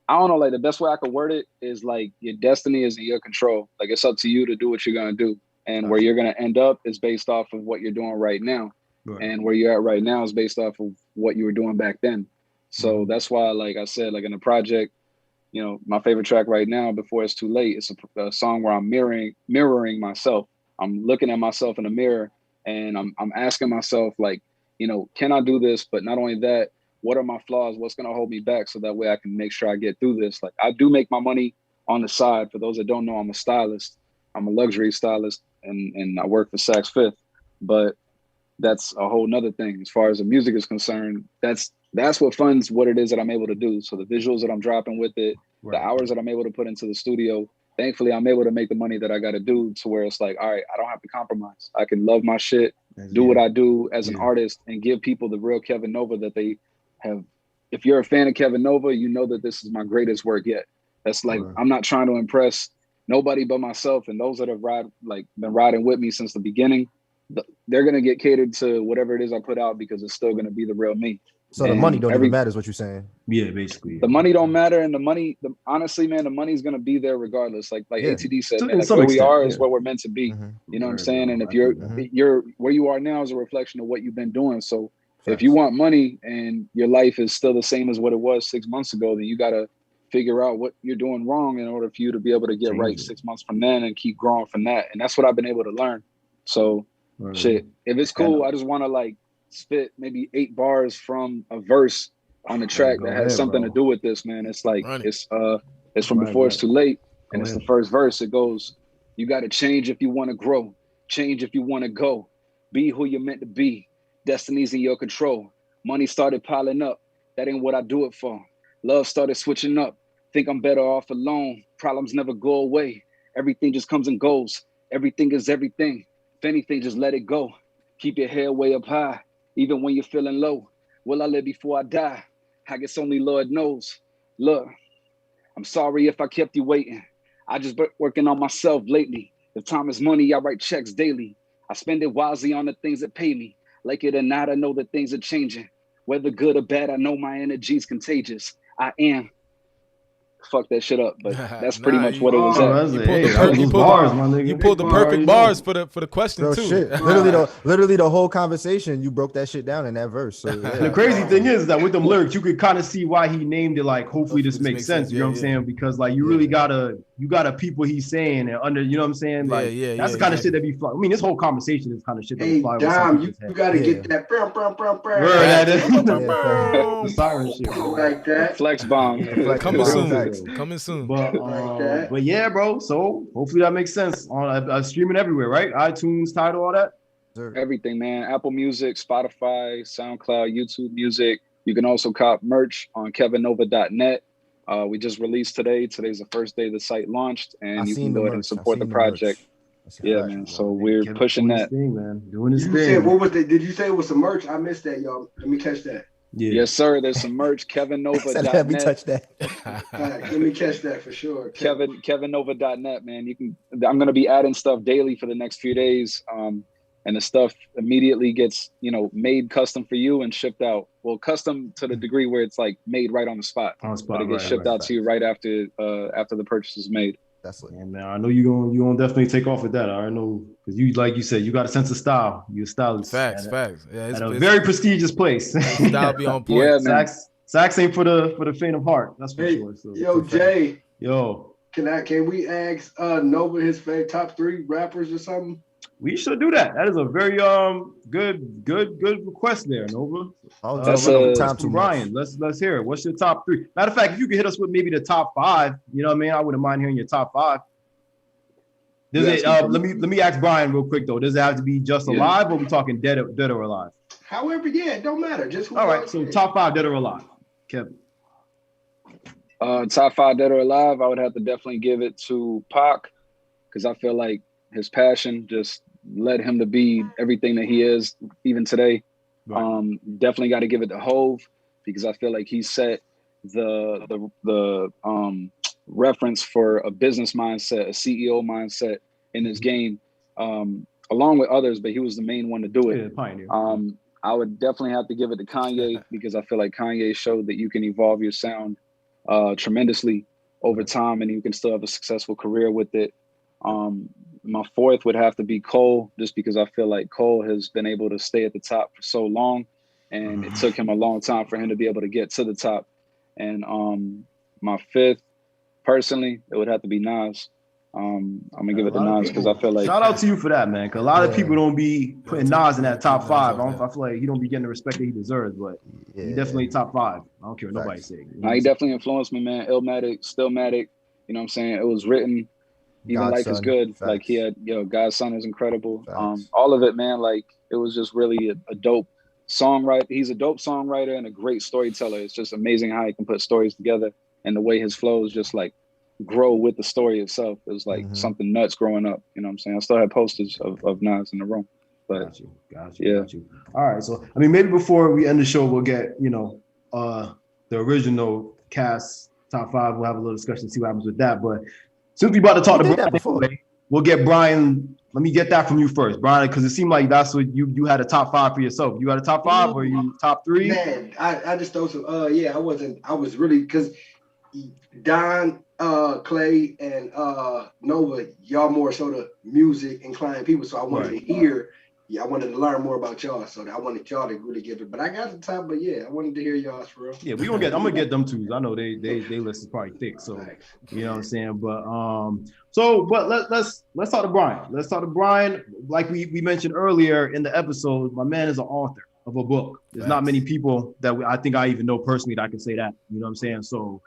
I don't know, like the best way I could word it is like your destiny is in your control. Like it's up to you to do what you're going to do. And where you're going to end up is based off of what you're doing right now. Right. And where you're at right now is based off of what you were doing back then. So that's why, like I said, like in the project, you know, my favorite track right now, Before It's Too Late, it's a song where I'm mirroring myself. I'm looking at myself in the mirror and I'm asking myself, like, you know, can I do this? But not only that, what are my flaws? What's going to hold me back so that way I can make sure I get through this? Like I do make my money on the side. For those that don't know, I'm a stylist. I'm a luxury stylist and I work for Saks Fifth, but that's a whole nother thing. As far as the music is concerned, that's what funds what it is that I'm able to do. So the visuals that I'm dropping with it, the hours that I'm able to put into the studio, thankfully I'm able to make the money that I got to do to where it's like, all right, I don't have to compromise. I can love my shit, do what I do as an artist and give people the real Kevin Nova that they have. If you're a fan of Kevin Nova, you know that this is my greatest work yet. That's like, I'm not trying to impress nobody but myself, and those that have been riding with me since the beginning, they're gonna get catered to whatever it is I put out because it's still gonna be the real me. So the money don't even matter, is what you're saying? Yeah, basically. The money don't matter, and honestly, man, the money's gonna be there regardless. Like ATD said, man, like where we are is where we're meant to be. You know what I'm saying? And if you're where you are now is a reflection of what you've been doing. So if you want money and your life is still the same as what it was 6 months ago, then you gotta figure out what you're doing wrong in order for you to be able to get right 6 months from then and keep growing from that. And that's what I've been able to learn. So shit, if it's cool, I just want to like spit maybe 8 bars from a verse on the track that has something to do with this, man. It's like, it's from Before It's Too Late. And it's the first verse. It goes, you got to change if you want to grow, change if you want to go, be who you're meant to be. Destiny's in your control. Money started piling up. That ain't what I do it for. Love started switching up. Think I'm better off alone. Problems never go away. Everything just comes and goes. Everything is everything. If anything, just let it go. Keep your head way up high, even when you're feeling low. Will I live before I die? I guess only Lord knows. Look, I'm sorry if I kept you waiting. I just been working on myself lately. If time is money, I write checks daily. I spend it wisely on the things that pay me. Like it or not, I know that things are changing. Whether good or bad, I know my energy's contagious. I am. Fuck that shit up, but that's pretty much what it was at. You pulled the perfect bars for the question, bro, too. Shit. Literally the whole conversation, you broke that shit down in that verse. So yeah. The crazy thing is that with them lyrics, you could kind of see why he named it like hopefully this makes sense. You know what I'm saying? Because like you really gotta people he's saying and under, you know what I'm saying? Like that's the kind of shit that be fly. I mean, this whole conversation is kind of shit that be fly. Dom, you gotta get that the siren shit. Like that. Flex bomb. Coming soon. But yeah, bro. So hopefully that makes sense. On streaming everywhere, right? iTunes, Tidal, all that. Everything, man. Apple Music, Spotify, SoundCloud, YouTube Music. You can also cop merch on kevinnova.net. We just released today. Today's the first day the site launched, and you can go ahead and support the project. Yeah, man. So we're pushing that. Doing his thing. Said, what was it? Did you say it was some merch? I missed that, y'all. Let me catch that. Yeah. Yes, sir. There's some merch. kevinnova.net. Let me touch that. Right, let me catch that for sure. kevinnova.net, man. I'm gonna be adding stuff daily for the next few days. and the stuff immediately gets, made custom for you and shipped out. Well, custom to the degree where it's like made right on the spot. But it gets shipped out to you right after the purchase is made. That's it. And man, I know you gonna definitely take off with that. I know, because you, like you said, you got a sense of style. You're a stylist. Facts. Yeah, it's a very prestigious place. Style be on point. Yeah, man. Sax ain't for the faint of heart. That's for sure. So, yo, Jay. Yo. Can we ask Nova his favorite top 3 rappers or something? We should do that. That is a very good request there, Nova. That's time to Brian. Let's hear it. What's your top 3? Matter of fact, if you could hit us with maybe the top 5, you know what I mean? I wouldn't mind hearing your top 5. Let me ask Brian real quick though. Does it have to be just alive, or are we talking dead or alive? However, it don't matter. Just all right. So top 5 dead or alive, Kevin. Top 5 dead or alive, I would have to definitely give it to Pac, because I feel like his passion just led him to be everything that he is even today. Right. Definitely got to give it to Hove, because I feel like he set the reference for a business mindset, a CEO mindset in this game, along with others, but he was the main one to do it. Yeah, pioneer. I would definitely have to give it to Kanye, because I feel like Kanye showed that you can evolve your sound tremendously over time, and you can still have a successful career with it. My 4th would have to be Cole, just because I feel like Cole has been able to stay at the top for so long, and it took him a long time for him to be able to get to the top. And my 5th, personally, it would have to be Nas. I'm gonna give it to Nas, because I feel like, shout out to you for that, man. Because a lot of people don't be putting Nas in that top 5. I feel like he don't be getting the respect that he deserves, but he definitely top 5. I don't care what nobody say. He definitely influenced me, man. Illmatic, Stillmatic. You know what I'm saying? It was written. Even God's Life Son, is Good. Facts. Like he had, God's Son is incredible. All of it, man. Like it was just really a dope songwriter. He's a dope songwriter and a great storyteller. It's just amazing how he can put stories together, and the way his flows just like grow with the story itself. It was like something nuts growing up. You know what I'm saying? I still have posters of Nas in the room. But got you. All right. So I mean, maybe before we end the show, we'll get the original cast top 5. We'll have a little discussion, see what happens with that. But since we about to talk to Brian, we'll get Brian. Let me get that from you first, Brian, because it seemed like that's what you had a top 5 for yourself. You had a top 5, or you top 3? Man, I just thought some. I was really, because Don, Clay, and Nova, y'all more so the music inclined people, so I wanted to hear. I wanted to learn more about y'all, so I wanted y'all to really give it. But I got the top, but I wanted to hear y'all's for real. Yeah, I'm gonna get them too. I know they list is probably thick, so you know what I'm saying. But let's talk to Brian. Let's talk to Brian. Like we mentioned earlier in the episode, my man is an author of a book. There's not many people that I think I even know personally that I can say that. You know what I'm saying? So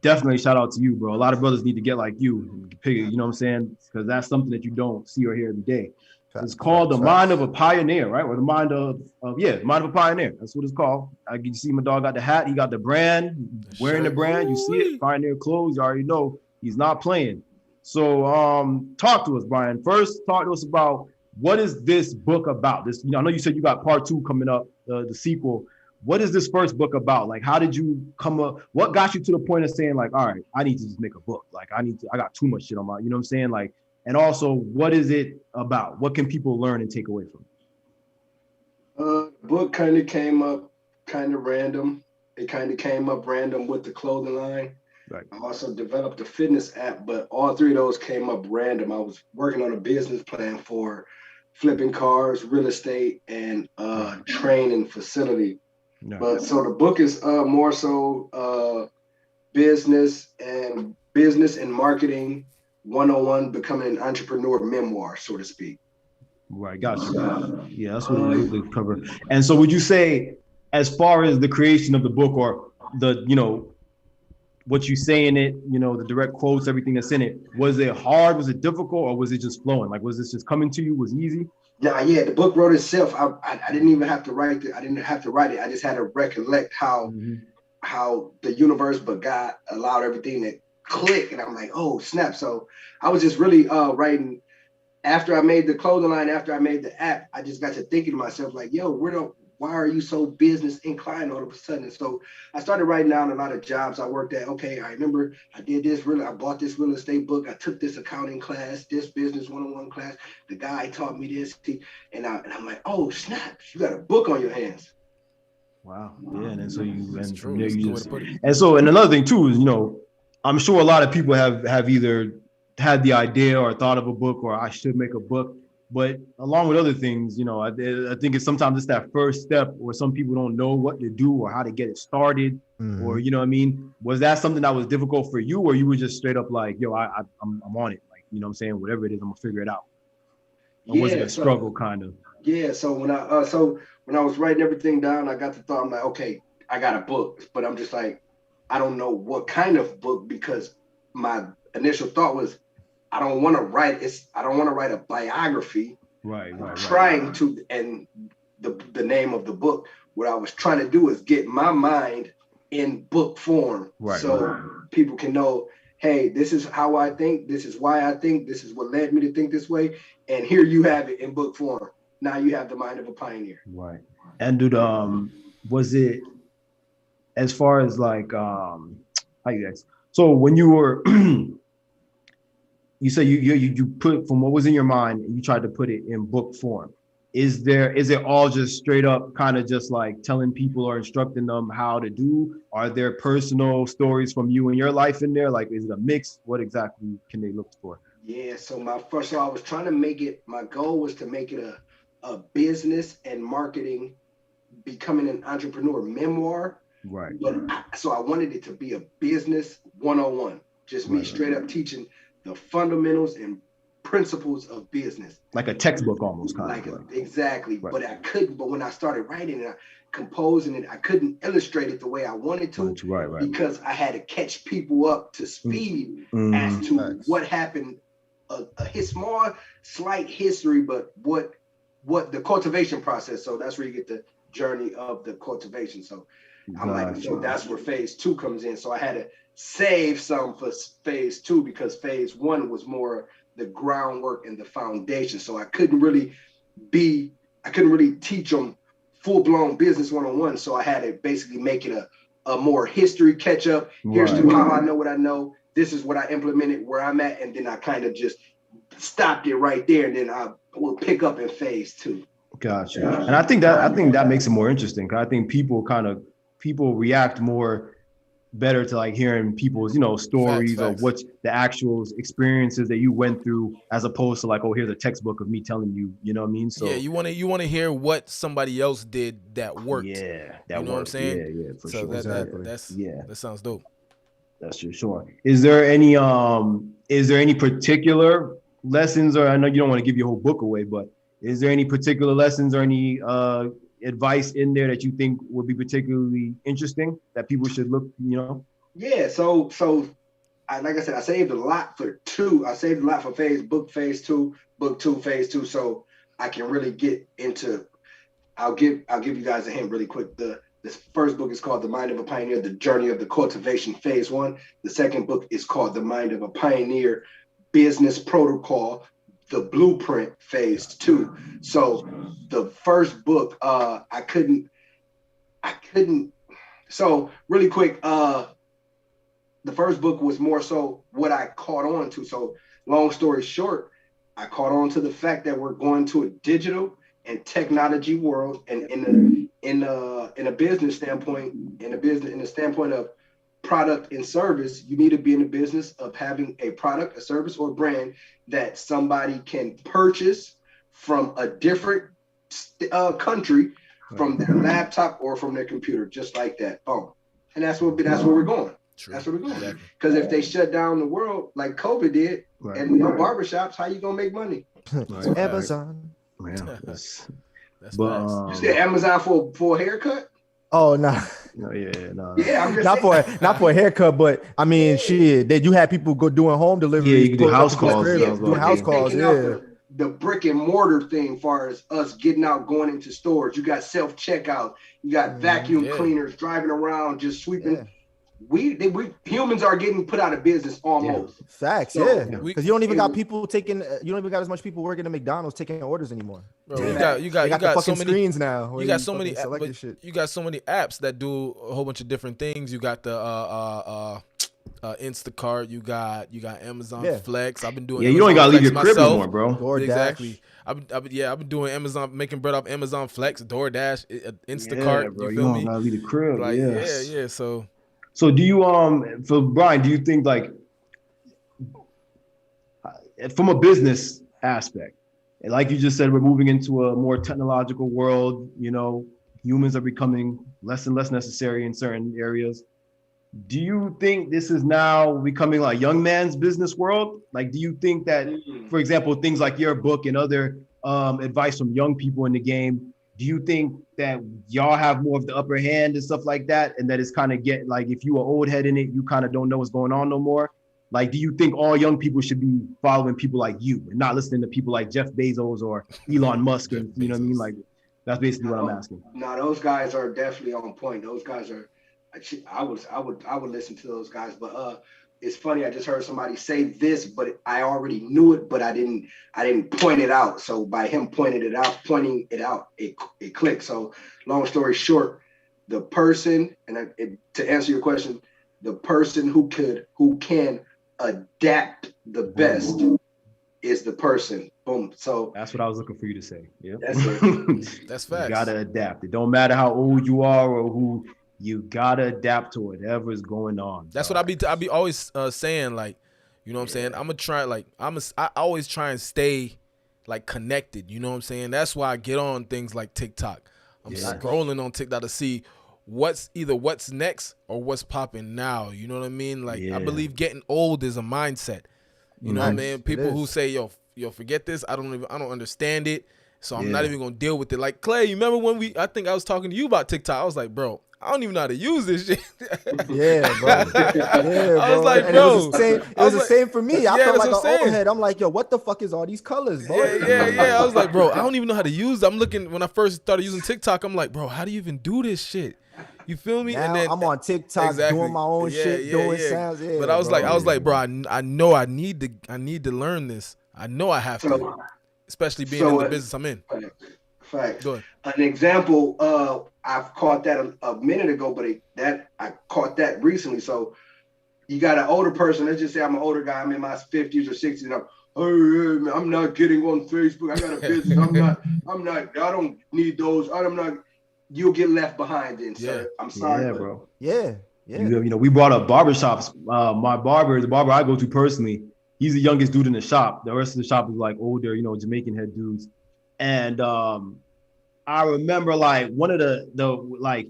definitely shout out to you, bro. A lot of brothers need to get like you. You know what I'm saying? Because that's something that you don't see or hear every day. It's called The Mind of a Pioneer, right? Or the mind of Mind of a Pioneer. That's what it's called. You see my dog got the hat. He got the brand. Wearing the brand. You see it. Pioneer clothes. You already know he's not playing. So talk to us, Brian. First, talk to us about what is this book about? This, I know you said you got part 2 coming up, the sequel. What is this first book about? Like, how did you come up? What got you to the point of saying, like, all right, I need to just make a book. Like, I got too much shit on my, you know what I'm saying? Like, and also, what is it about? What can people learn and take away from it? The book kind of came up kind of random. It kind of came up random with the clothing line. Right. I also developed a fitness app, but all 3 of those came up random. I was working on a business plan for flipping cars, real estate, and training facility. No. But so the book is more so business and marketing 101, becoming an entrepreneur memoir, so to speak. Right, got you. Yeah, that's what we cover. And so would you say, as far as the creation of the book, or the, what you say in it, the direct quotes, everything that's in it, was it hard? Was it difficult? Or was it just flowing? Like, was this just coming to you? Was it easy? Yeah, the book wrote itself. I didn't even have to write it. I didn't have to write it. I just had to recollect how the universe, but God allowed everything to click. And I'm like, oh, snap. So I was just really writing. After I made the clothing line, after I made the app, I just got to thinking to myself, like, yo, why are you so business inclined all of a sudden? And so I started writing down a lot of jobs I worked at. Okay, I remember I did this I bought this real estate book. I took this accounting class, this business 101 class. The guy taught me this. And I'm like, oh, snap, you got a book on your hands. Wow. Yeah. And then so and from there you just, and so, and another thing too is, you know, I'm sure a lot of people have either had the idea or thought of a book or I should make a book. But along with other things, you know, I think it's sometimes it's that first step where some people don't know what to do or how to get it started, or, you know what I mean? Was that something that was difficult for you, or you were just straight up like, yo, I'm on it, like, you know what I'm saying? Whatever it is, I'm gonna figure it out. Or was it a struggle kind of? Yeah. So when I was writing everything down, I got the thought, I'm like, okay, I got a book, but I'm just like, I don't know what kind of book, because my initial thought was, I don't want to write a biography. Right. Trying to, and the name of the book, what I was trying to do is get my mind in book form. Right. So people can know, hey, this is how I think, this is why I think, this is what led me to think this way. And here you have it in book form. Now you have the mind of a pioneer. Right. And dude, was it as far as like how you guys? So when you were you said you put from what was in your mind and you tried to put it in book form. Is it all just straight up kind of just like telling people or instructing them how to do? Are there personal stories from you and your life in there? Like, is it a mix? What exactly can they look for? Yeah, so I was trying to make it, my goal was to make it a business and marketing, becoming an entrepreneur memoir. Right. But so I wanted it to be a business 101, just me straight up teaching the fundamentals and principles of business. Like a textbook almost kind of. Like exactly. Right. But when I started writing it, composing it, I couldn't illustrate it the way I wanted to. Right. Because I had to catch people up to speed as to what happened, a small, slight history, but what the cultivation process. So that's where you get the journey of the cultivation. So I'm like, so that's where phase 2 comes in. So I had to save some for phase 2 because phase 1 was more the groundwork and the foundation. So I couldn't really teach them full-blown business 101. So I had to basically make it a more history catch up. Here's how I know what I know. This is what I implemented where I'm at. And then I kind of just stopped it right there. And then I will pick up in phase 2. Gotcha. And I think that makes it more interesting, because I think people react more better to like hearing people's, you know, stories facts. Of what's the actual experiences that you went through, as opposed to like, oh, here's a textbook of me telling you, you know what I mean? So yeah, you want to hear what somebody else did that worked. Yeah, that you know worked. What I'm saying? Yeah, for so sure. That sounds dope. That's for sure. Is there any particular lessons, or I know you don't want to give your whole book away, but is there any particular lessons or any advice in there that you think would be particularly interesting that people should look, you know? Yeah, so like I said, I saved a lot for 2. I saved a lot for phase 2, book 2, phase 2. So I can really get into, I'll give you guys a hint really quick. This first book is called The Mind of a Pioneer, The Journey of the Cultivation, phase 1. The second book is called The Mind of a Pioneer, Business Protocol, The Blueprint, phase 2. So the first book, I couldn't. So really quick, the first book was more so what I caught on to. So long story short, I caught on to the fact that we're going to a digital and technology world, and in a business standpoint, in the standpoint of product and service, you need to be in the business of having a product, a service, or brand that somebody can purchase from a different country, from their laptop or from their computer, just like that. Boom. And that's where we're going. True. That's where we're going. Because if they shut down the world like COVID did, and no barbershops, how you gonna make money? Amazon. Man, that's you said Amazon for a haircut? Oh no. No, no. Yeah, I'm just not for a haircut, but I mean, shit. Did you have people go doing home delivery? Yeah, you can do house calls. Doing house calls. Yeah. The brick and mortar thing, far as us getting out, going into stores. You got self checkout. You got vacuum cleaners driving around, just sweeping. we humans are getting put out of business almost. Yeah. Facts, so, yeah. Because you don't even got people taking. You don't even got as much people working at McDonald's taking orders anymore. Bro, yeah. you got the fucking so many screens now. You got so many. You got so many apps that do a whole bunch of different things. You got the Instacart. You got Amazon Flex. I've been doing. Yeah, you don't gotta leave your crib no more, bro. DoorDash. Exactly. I've been doing Amazon, making bread off Amazon Flex, DoorDash, Instacart. Bro, you feel me? Gotta leave the crib. Like, yes. yeah. So do you for Brian, do you think like from a business aspect, like you just said, we're moving into a more technological world, you know, humans are becoming less and less necessary in certain areas. Do you think this is now becoming like young man's business world? Like, do you think that, for example, things like your book and other advice from young people in the game, do you think that y'all have more of the upper hand and stuff like that? And that it's kind of get like, if you are old head in it, you kind of don't know what's going on no more. Like, do you think all young people should be following people like you and not listening to people like Jeff Bezos or Elon Musk? And, you know what I mean? Like, that's basically what I'm asking. No, those guys are definitely on point. Those guys are, I would listen to those guys, but it's funny. I just heard somebody say this, but I already knew it, but I didn't point it out. So by him pointing it out, it clicked. So long story short, the person, and to answer your question, the person who can adapt the best is the person. Boom. So that's what I was looking for you to say. Yeah, that's it. That's facts. You gotta adapt. It don't matter how old you are or who. You gotta adapt to whatever's going on. That's what I be always saying. Like, you know what I'm saying. I'm gonna try. Like, I always try and stay like connected. You know what I'm saying. That's why I get on things like TikTok. I'm scrolling on TikTok to see what's next or what's popping now. You know what I mean. Like, I believe getting old is a mindset. You know what I mean. People who say yo forget this. I don't understand it. So I'm not even gonna deal with it. Like Clay, you remember when I think I was talking to you about TikTok. I was like, bro, I don't even know how to use this shit. Yeah, bro. I was like, bro. It was the same for me. I felt like an old head. I'm like, yo, what the fuck is all these colors, bro? Yeah. I was like, bro, I don't even know how to use it. I'm looking, when I first started using TikTok, I'm like, bro, how do you even do this shit? You feel me? Now and then I'm on TikTok doing my own shit, doing sounds. Yeah, but I was like, bro, I know I need to learn this. I know I have to, especially being in the business I'm in. Fact. An example, I've caught that a minute ago, but I caught that recently. So you got an older person. Let's just say I'm an older guy. I'm in my 50s or 60s. And I'm not getting on Facebook. I got a business. I don't need those. You'll get left behind then, sir. I'm sorry. Yeah, bro. Yeah. You know, we brought up barbershops. My barber, the barber I go to personally, he's the youngest dude in the shop. The rest of the shop is like older, you know, Jamaican head dudes. And I remember like one of the like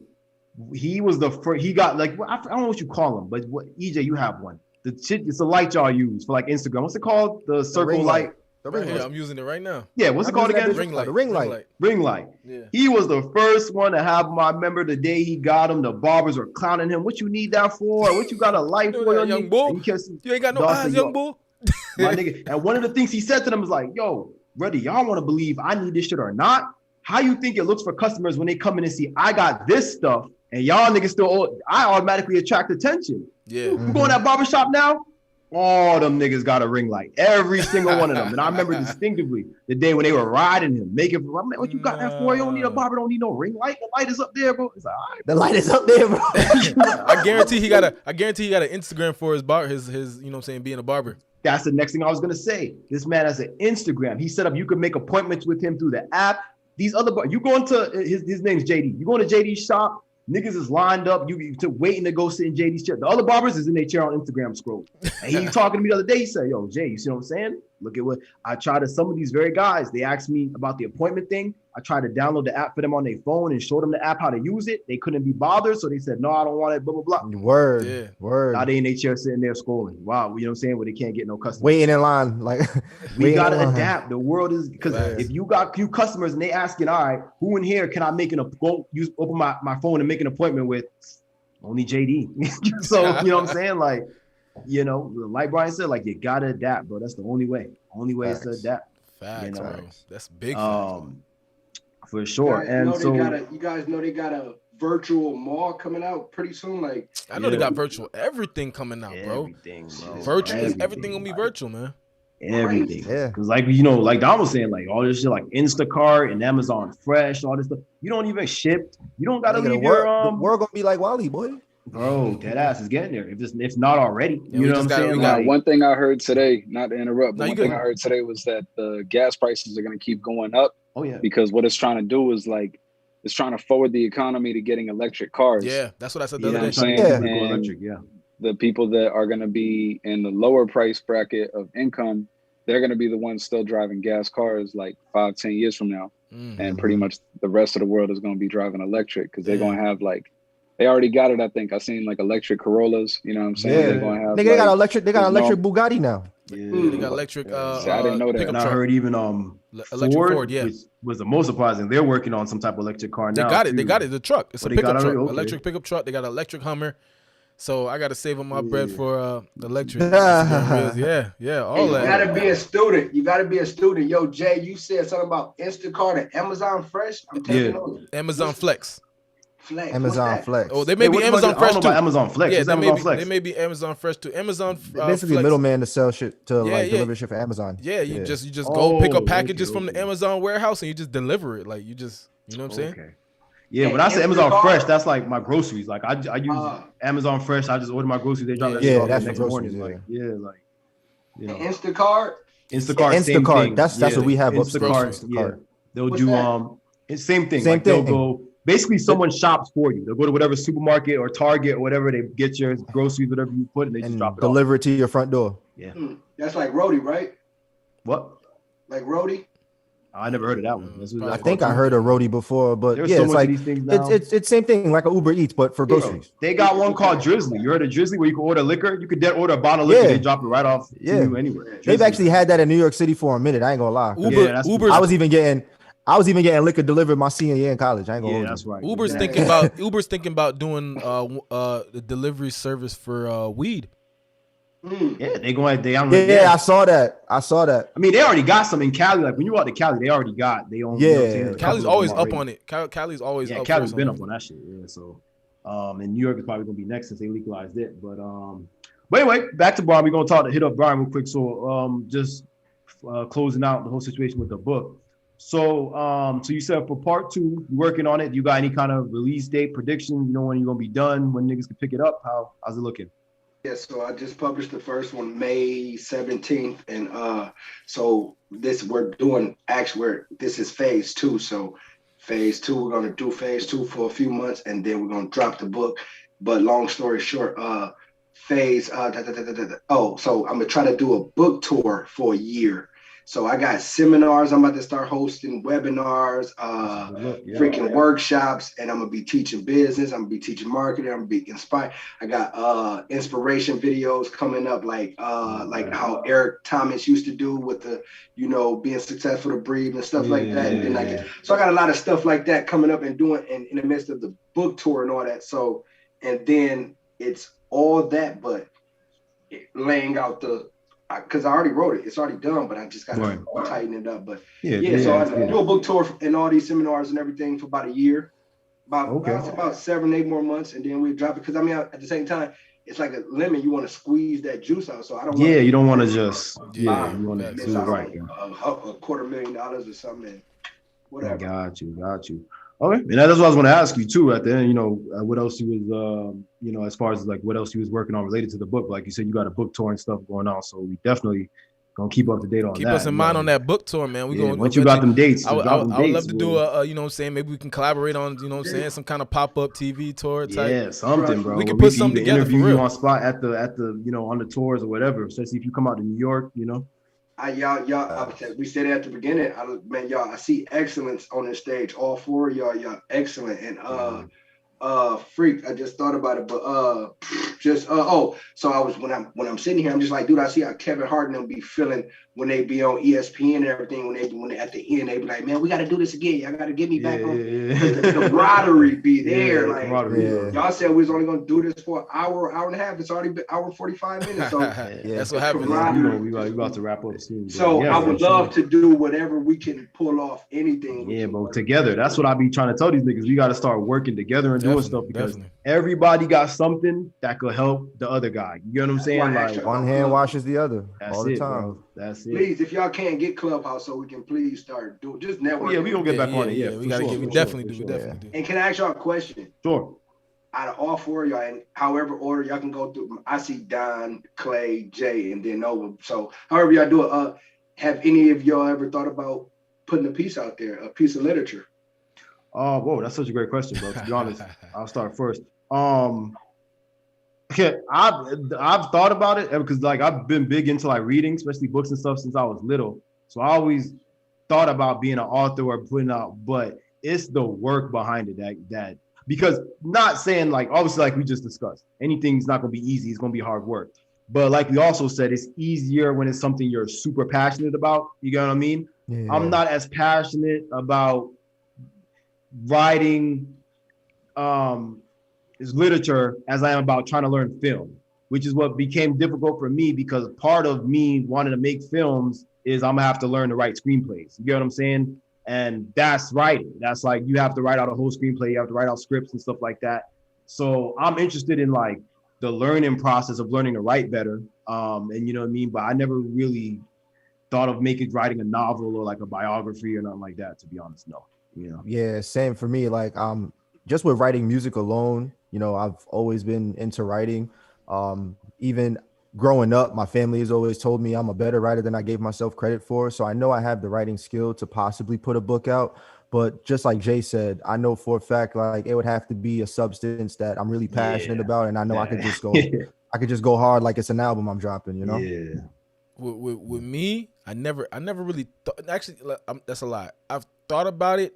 he was the first. He got like I don't know what you call them, but EJ, you have one. It's a light y'all use for like Instagram. What's it called? The circle light. The ring light. I'm using it right now. Yeah, what's it called again? Ring light. The ring light. Ring light. Yeah. He was the first one to have them. I remember the day he got him. The barbers were clowning him. What you need that for? What you got a light for? Young bull. You ain't got no eyes, young bull. My nigga. And one of the things he said to them was like, "Yo, brother, y'all want to believe I need this shit or not? How you think it looks for customers when they come in and see I got this stuff and y'all niggas still old? I automatically attract attention. Yeah. You go in that barbershop now, all them niggas got a ring light. Every single one of them. And I remember distinctively the day when they were riding him, making, what you got that for? You don't need a barber, don't need no ring light. The light is up there, bro. It's like, all right, the light is up there, bro. I guarantee he got an Instagram for his bar, his you know what I'm saying, being a barber. That's the next thing I was gonna say. This man has an Instagram. He set up, you could make appointments with him through the app. These other you go into his name's JD. You go into JD's shop, niggas is lined up. You waiting to go sit in JD's chair. The other barbers is in their chair on Instagram scroll. And he talking to me the other day. He said, "Yo, Jay, you see what I'm saying? Look at what I try to. Some of these very guys, they asked me about the appointment thing. I tried to download the app for them on their phone and show them the app how to use it. They couldn't be bothered, so they said, no, I don't want it. Blah blah blah. Word. Now they in their chair sitting there scrolling. Wow, you know what I'm saying? Where they can't get no customers. Waiting in line, like we gotta adapt. The world is because if you got few customers and they asking, all right, who in here can I make open my phone and make an appointment with? Only JD. So you know what I'm saying? Like, you know, like Brian said, like you gotta adapt, bro. That's the only way. Only way is to adapt. Facts, bro. That's big. For sure. And so you guys know they got a virtual mall coming out pretty soon. Like I know they got virtual everything coming out, bro. Everything, bro. Virtual, everything gonna be virtual, man. Everything, because like like Don was saying, like all this shit, like Instacart and Amazon Fresh, all this stuff. You don't even ship. You don't gotta leave your the world gonna be like Wally, boy. Bro, that ass is getting there. If not already, you know what I'm saying? Like, one thing I heard today, not to interrupt, but one thing I heard today was that the gas prices are gonna keep going up. Oh yeah, because what it's trying to do is like it's trying to forward the economy to getting electric cars. Yeah, that's what I said the other day. The people that are going to be in the lower price bracket of income, they're going to be the ones still driving gas cars like 5-10 years from now. And pretty much the rest of the world is going to be driving electric because they're going to have like, they already got it. I think I've seen like electric Corollas, you know what I'm saying? They're going to have, they got electric Bugatti now. They got electric. I didn't know that. And I heard even electric Ford, which was the most surprising. They're working on some type of electric car now. They got it. They got it. The truck. It's a pickup truck. Electric pickup truck. They got an electric Hummer. So I got to save up my bread for electric. All that. You got to be a student. You got to be a student. Yo, Jay, you said something about Instacart and Amazon Fresh. I'm taking on Amazon Flex. Amazon Flex. Oh, they may be Amazon Fresh too. Amazon Flex. Yeah, they may be Amazon Fresh too. Amazon basically Flex. middleman to sell shit to deliver shit for Amazon. Yeah, you just go pick up packages from the Amazon warehouse and you just deliver it. Like you know what I'm saying? Okay. Yeah, when I say Amazon Fresh, that's like my groceries. Like I use Amazon Fresh. I just order my groceries. They drop that that's next groceries, morning. Like Instacart. Instacart. That's what we have upstairs. Yeah, they'll do same thing. They'll go. Basically, someone shops for you. They'll go to whatever supermarket or Target or whatever. They get your groceries, whatever you put, and they just drop it deliver it to your front door. Yeah, that's like Roadie, right? What? Like Roadie? I never heard of that one. I think I heard of Roadie before, but it's like it's same thing like an Uber Eats, but for groceries. They got one called Drizzly. You heard of Drizzly where you can order liquor? You could order a bottle of liquor. They drop it right off to you anywhere. They've actually had that in New York City for a minute. I ain't gonna lie. Uber. I was even getting liquor delivered my senior year in college. I ain't gonna hold that's right. Uber's thinking about doing the delivery service for weed. Yeah, they going. I saw that. I mean, they already got some in Cali. Like when you out to Cali, they already got. They own. Cali's always up on it. Cali's always. Yeah, Cali's been up on that shit. Yeah, so, and New York is probably gonna be next since they legalized it. But anyway, back to Brian. We're gonna hit up Brian real quick. So, just closing out the whole situation with the book. So, so you said for part 2, you're working on it. You got any kind of release date prediction? You know when you're gonna be done? When niggas can pick it up? How's it looking? Yeah, so I just published the first one May 17th, and so this this is phase 2. So phase 2, we're gonna do phase 2 for a few months, and then we're gonna drop the book. But long story short, so I'm gonna try to do a book tour for a year. So I got seminars. I'm about to start hosting webinars, freaking workshops, and I'm gonna be teaching business. I'm gonna be teaching marketing. I'm gonna be inspired. I got inspiration videos coming up, like how Eric Thomas used to do with the, being successful to breathe and stuff like that. And then so I got a lot of stuff like that coming up and doing in the midst of the book tour and all that. So, and then it's all that, but laying out because I already wrote it. It's already done, but I just got to tighten it up. But so I do a book tour and all these seminars and everything for about a year, about 7-8 more months, and then we drop it. Because I mean, at the same time, it's like a lemon. You want to squeeze that juice out. So I don't. Yeah, you don't want to just. You want to do right. A $250,000 or something. Whatever. Got you. Okay, and that's what I was going to ask you too. At the end, what else you was, as far as like what else you was working on related to the book. Like you said, you got a book tour and stuff going on, so we definitely gonna keep up to date on that. Keep us in mind on that book tour, man. Once you got them dates, I would love to do a, you know what I'm saying, maybe we can collaborate on, you know what I'm saying, some kind of pop-up TV tour type. Yeah, something, bro. We can put something together interview for real. You on spot at the on the tours or whatever, especially if you come out to New York, Y'all, we said it at the beginning. I see excellence on this stage. All 4 of y'all excellent. And freak, I just thought about it, but so I was when I'm sitting here, I'm just like, dude, I see how Kevin Hart will be feeling when they be on ESPN and everything, when they at the end they be like, man, we got to do this again. Y'all got to get me back on. The camaraderie be there. Y'all said we was only gonna do this for an hour and a half. It's already been hour 45 minutes. So that's what happens. We about to wrap up soon. So I would love to do whatever we can pull off anything. Yeah, but together. That's what I be trying to tell these niggas. We got to start working together and doing stuff because everybody got something that could help the other guy. You know what I'm saying? Like one hand washes the other all the time. Bro. That's it. Please, if y'all can't get Clubhouse, so we can please start doing just network. Yeah, we gonna get back on it. Yeah, we gotta get. We definitely do. And can I ask y'all a question? Sure. Out of all four of y'all, and however order y'all can go through, I see Don, Clay, Jay, and then Nova. So however y'all do it, have any of y'all ever thought about putting a piece out there, a piece of literature? Oh, whoa, that's such a great question, bro. To be honest, I'll start first. Okay, I've thought about it because like I've been big into like reading, especially books and stuff since I was little. So I always thought about being an author or putting out, but it's the work behind it that because not saying like obviously like we just discussed, anything's not gonna be easy, it's gonna be hard work. But like we also said, it's easier when it's something you're super passionate about. You get what I mean? Yeah. I'm not as passionate about writing is literature as I am about trying to learn film, which is what became difficult for me because part of me wanting to make films is I'm gonna have to learn to write screenplays. You get what I'm saying? And that's writing. That's like you have to write out a whole screenplay, you have to write out scripts and stuff like that. So I'm interested in like the learning process of learning to write better. And you know what I mean? But I never really thought of writing a novel or like a biography or nothing like that, to be honest. No. You know? Yeah, same for me. Like just with writing music alone, you know, I've always been into writing. Even growing up, my family has always told me I'm a better writer than I gave myself credit for. So I know I have the writing skill to possibly put a book out. But just like Jay said, I know for a fact, like it would have to be a substance that I'm really passionate about. And I know I could just go hard like it's an album I'm dropping, you know? Yeah. With me, I never really thought, actually, that's a lie. I've thought about it,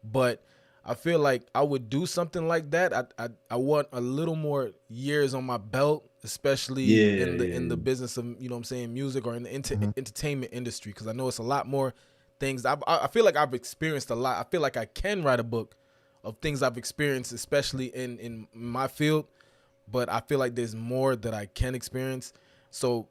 but I feel like I would do something like that. I want a little more years on my belt, especially in the business of, you know what I'm saying, music or in the entertainment industry, because I know it's a lot more things. I feel like I've experienced a lot. I feel like I can write a book of things I've experienced, especially in my field, but I feel like there's more that I can experience. So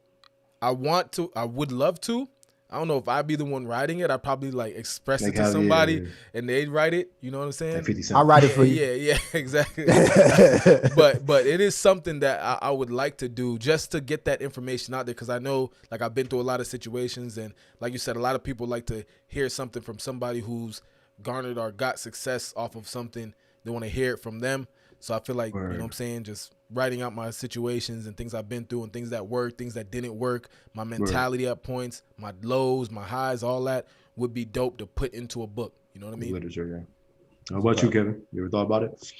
I would love to. I don't know if I'd be the one writing it. I'd probably like express it to somebody and they'd write it. You know what I'm saying? I'll write it for you. Yeah, exactly. but it is something that I would like to do just to get that information out there, because I know like I've been through a lot of situations, and like you said, a lot of people like to hear something from somebody who's garnered or got success off of something. They want to hear it from them. So I feel like, you know what I'm saying, just writing out my situations and things I've been through and things that worked, things that didn't work, my mentality at points, my lows, my highs, all that would be dope to put into a book. You know what I mean? Literature, yeah. How about you, Kevin? You ever thought about it?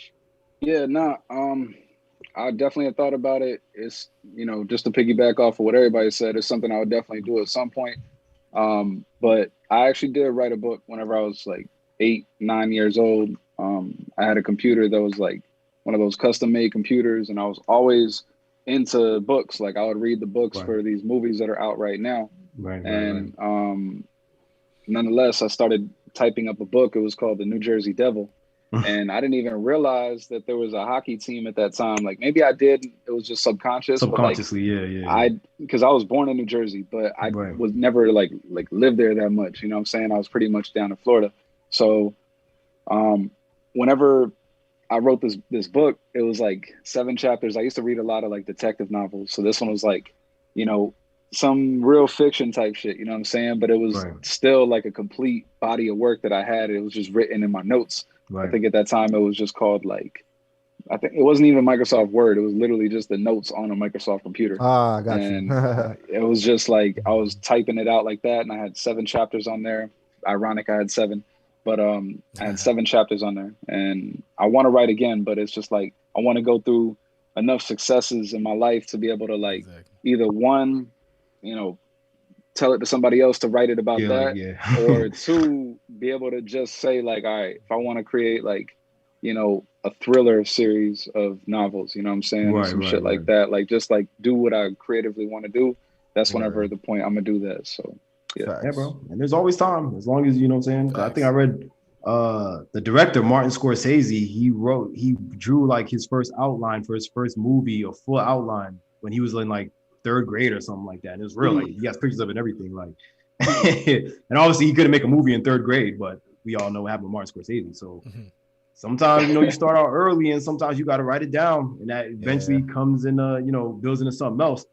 Yeah, I definitely had thought about it. It's, you know, just to piggyback off of what everybody said, it's something I would definitely do at some point. But I actually did write a book whenever I was like 8, 9 years old. I had a computer that was like one of those custom made computers, and I was always into books. Like I would read the books for these movies that are out right now. Nonetheless, I started typing up a book. It was called The New Jersey Devil. And I didn't even realize that there was a hockey team at that time. Like maybe I did, it was just subconscious. Subconsciously, yeah. Because I was born in New Jersey, but I was never like lived there that much. You know what I'm saying? I was pretty much down in Florida. So whenever I wrote this book, it was like 7 chapters. I used to read a lot of like detective novels. So this one was like, you know, some real fiction type shit, you know what I'm saying? But it was still like a complete body of work that I had. It was just written in my notes. I think at that time it was just called like, I think it wasn't even Microsoft Word. It was literally just the notes on a Microsoft computer. I got you. It was just like, I was typing it out like that. And I had 7 chapters on there. Ironic, I had 7. But I had 7 chapters on there, and I want to write again, but it's just like, I want to go through enough successes in my life to be able to like either one, you know, tell it to somebody else to write it about or 2, be able to just say like, all right, if I want to create like, you know, a thriller series of novels, you know what I'm saying? Some shit like that. Like just like do what I creatively want to do. That's whenever the point I'm gonna do that. So Yeah, bro. And there's always time as long as you know what I'm saying. I think I read the director Martin Scorsese. He drew like his first outline for his first movie, a full outline when he was in like third grade or something like that. And it was real. Like he has pictures of it and everything. Like, and obviously he couldn't make a movie in third grade, but we all know what happened with Martin Scorsese. So sometimes you start out early, and sometimes you got to write it down, and that eventually comes in, builds into something else.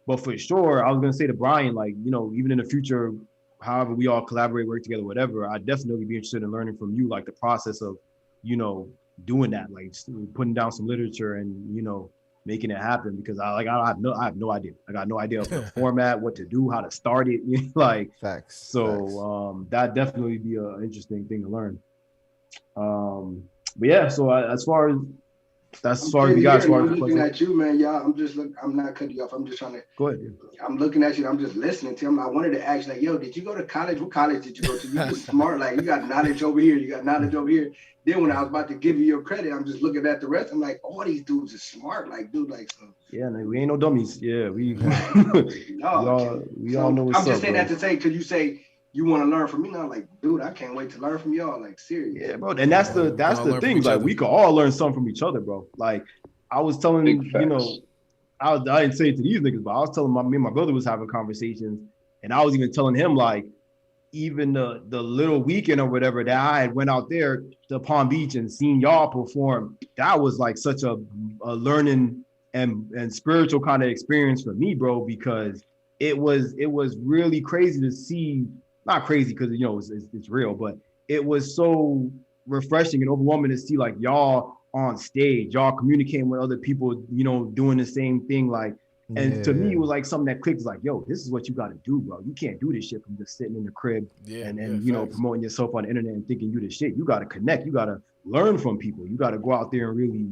But for sure, I was gonna say to Brian, like, even in the future, however we all collaborate, work together, whatever, I'd definitely be interested in learning from you, like the process of, doing that, like putting down some literature and, making it happen, because I have no idea. I got no idea of the format, what to do, how to start it, like facts. So that definitely be an interesting thing to learn. But yeah, so as far as we got. I'm looking at you, man. Y'all, I'm not cutting you off. I'm just trying to go ahead. I'm looking at you. I'm just listening to him. I wanted to ask, like, yo, did you go to college? What college did you go to? You just smart, like you got knowledge over here. You got knowledge over here. Then when I was about to give you your credit, I'm just looking at the rest. I'm like, all these dudes are smart, like, dude, like so. Yeah, man, we ain't no dummies. Yeah, we all know what's up. I'm just saying bro. that to say, because you say you want to learn from me now, like, dude, I can't wait to learn from y'all, like, seriously. Yeah, bro, and that's the thing, like, we could all learn something from each other, bro. Like, I was telling I didn't say it to these niggas, but I was telling me and my brother was having conversations, and I was even telling him, like, even the little weekend or whatever that I had went out there to Palm Beach and seen y'all perform, that was like such a learning and spiritual kind of experience for me, bro, because it was really crazy to see. Not crazy because it's real, but it was so refreshing and overwhelming to see like y'all on stage, y'all communicating with other people, doing the same thing. Like, and to me, it was like something that clicked. Like, yo, this is what you got to do, bro. You can't do this shit from just sitting in the crib and promoting yourself on the internet and thinking you the shit. You got to connect. You got to learn from people. You got to go out there and really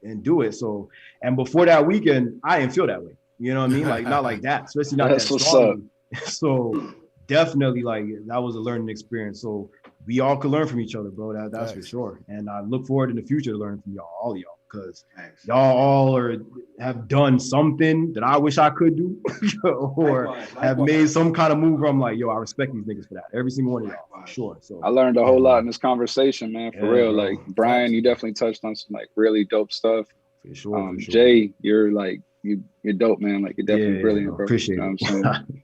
and do it. So, and before that weekend, I didn't feel that way. You know what I mean? Like, not like that, especially not that strong. So definitely, like, that was a learning experience. So we all could learn from each other, bro. That's for sure. And I look forward in the future to learn from y'all, all of y'all, because y'all all have done something that I wish I could do, or have made some kind of move where I'm like, yo, I respect these niggas for that. Every single one of y'all, for sure. So I learned a whole lot in this conversation, man. For real, bro. Like Brian, you definitely touched on some like really dope stuff. For sure. Jay, you're like you're dope, man. Like you're definitely brilliant, bro. Appreciate it. You know what I'm saying?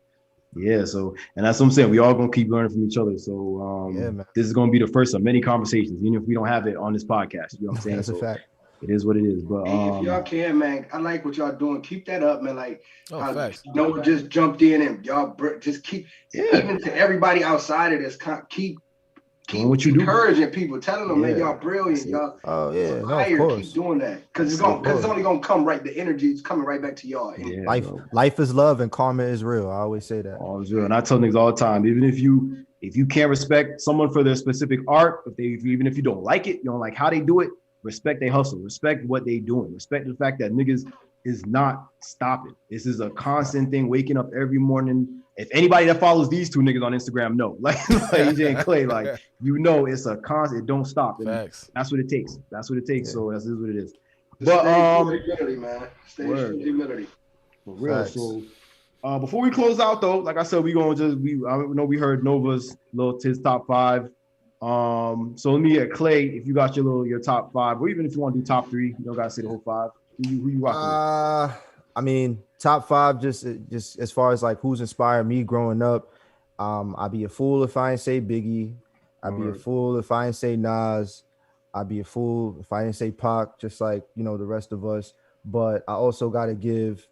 Yeah, so, and that's what I'm saying. We all gonna keep learning from each other. So this is gonna be the first of many conversations, even if we don't have it on this podcast. You know what I'm saying? That's a fact. It is what it is. But if y'all can, man, I like what y'all doing. Keep that up, man. Like, Noah just jumped in and y'all just keep, even to everybody outside of this, keep what you encouraging people, telling them, man, y'all brilliant, y'all. Oh yeah, of course. Keep doing that, because it's only gonna come right. The energy is coming right back to y'all. Yeah, life is love and karma is real. I always say that. Always real, and I tell niggas all the time, even if you can't respect someone for their specific art, even if you don't like it, you don't like how they do it, respect their hustle, respect what they doing, respect the fact that niggas is not stopping. This is a constant thing. Waking up every morning. If anybody that follows these two niggas on Instagram know, like AJ and Clay, like, it's a constant, it don't stop. Facts. That's what it takes. That's what it takes. Yeah. So that's what it is. But humility, man. Stay humility. For real. Facts. So before we close out though, like I said, I know we heard Nova's his top 5. So let me get Clay, if you got your top 5, or even if you want to do top 3, you don't gotta say the whole 5. Who you rocking with? I mean, top 5, just as far as like who's inspired me growing up. I'd be a fool if I didn't say Biggie. I'd be a fool if I didn't say Nas. I'd be a fool if I didn't say Pac, just like, the rest of us. But I also got to give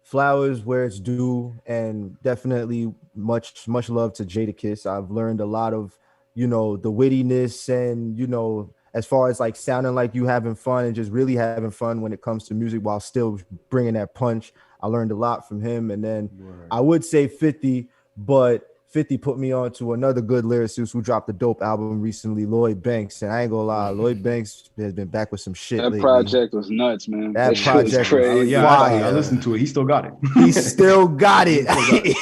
flowers where it's due, and definitely much love to Jadakiss. I've learned a lot of, the wittiness and, as far as like sounding like you having fun and just really having fun when it comes to music while still bringing that punch. I learned a lot from him. And then I would say 50, but 50 put me on to another good lyricist who dropped a dope album recently, Lloyd Banks. And I ain't gonna lie, Lloyd Banks has been back with some shit lately. Project was nuts, man. That project was crazy. I listened to it. He still got it. He still got it.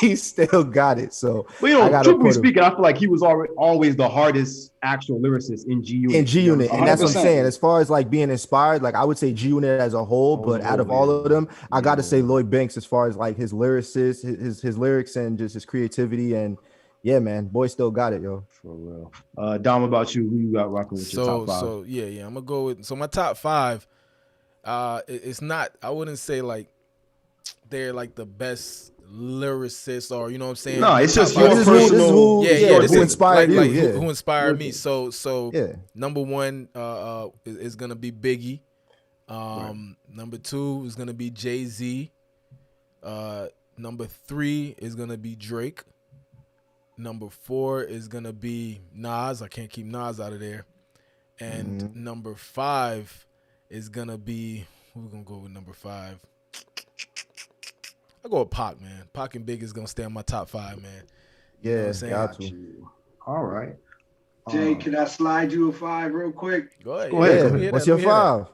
He still got it. So, but truthfully speaking, I feel like he was always the hardest actual lyricists in G Unit. In G Unit, and that's what I'm 100%. saying. As far as like being inspired, like I would say G Unit as a whole, but out of all of them, I got to say Lloyd Banks as far as like his lyricist, his lyrics and just his creativity, and yeah, man, boy still got it, yo. For real. Dom, about you, who you got rocking with your top five? So yeah, I'm gonna go with my top five. It's not. I wouldn't say like they're like the best lyricists or you know what I'm saying. No, it's just your personal. Who inspired you? Who inspired me? So number one is gonna be Biggie. Number two is gonna be Jay-Z. Number three is gonna be Drake. Number four is gonna be Nas. I can't keep Nas out of there. And number five is gonna be, who we gonna go with number five? I go with Pac, man. Pac and Big is gonna stay on my top five, man. You know what I'm got you. All right. Jay, can I slide you a five real quick? Go ahead. Go ahead. What's your five?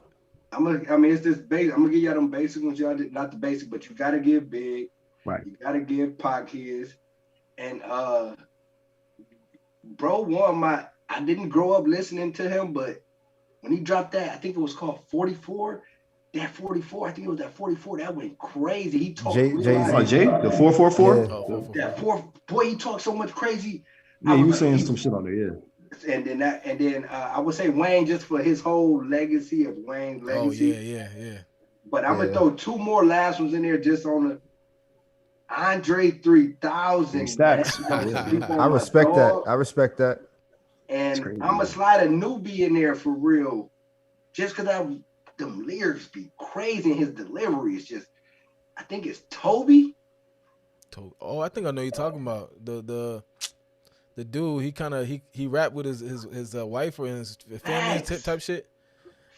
It's this basic. I'm gonna give y'all them basic ones. Y'all did not the basic, but you gotta give Big. Right. You gotta give Pac his. And bro won my. I didn't grow up listening to him, but when he dropped that, I think it was called 44. That 44, I think it was that 44. That went crazy. He talked. Jay, the 444. Yeah. That boy, he talked so much crazy. Yeah, you were saying some shit on there, yeah. And then I would say Wayne just for his whole legacy of Wayne's legacy. Oh yeah. But I'm gonna throw two more last ones in there just on the Andre 3000. Stacks. I respect that. And I'm gonna slide a newbie in there for real, just because them lyrics be crazy and his delivery is just. I think it's Toby. Oh, I think I know you're talking about the dude. He rapped with his wife or his family type shit.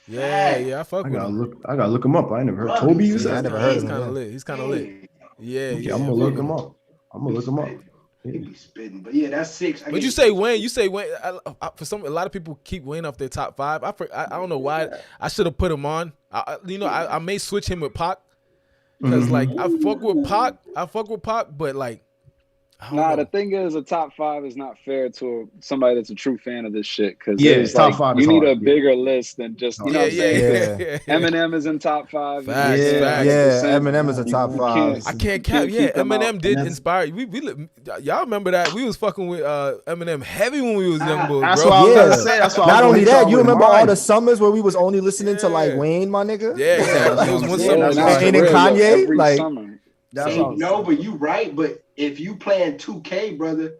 Yeah, I fuck with him. I gotta look him up. I ain't never heard Toby. You said I never heard him. He's kind of lit. Yeah, okay, I'm gonna look him up. He be spitting, but yeah, that's six. But you say Wayne. For a lot of people keep Wayne off their top five. I don't know why. I should have put him on. I may switch him with Pac because like I fuck with Pac, but like. The thing is, a top five is not fair to somebody that's a true fan of this shit. Because top five. You need a bigger list than just you know. What I'm saying? Eminem is in top five. Facts. Eminem is a top five. I can't cap. Yeah, Eminem did inspire. We y'all remember that we was fucking with Eminem heavy when we was young boys. That's what I was gonna say. That's what. Not only that, you remember all the summers where we was only listening to like Wayne, my nigga. Yeah. It was one summer. Wayne and Kanye, like. But you right. But if you playing 2K, brother,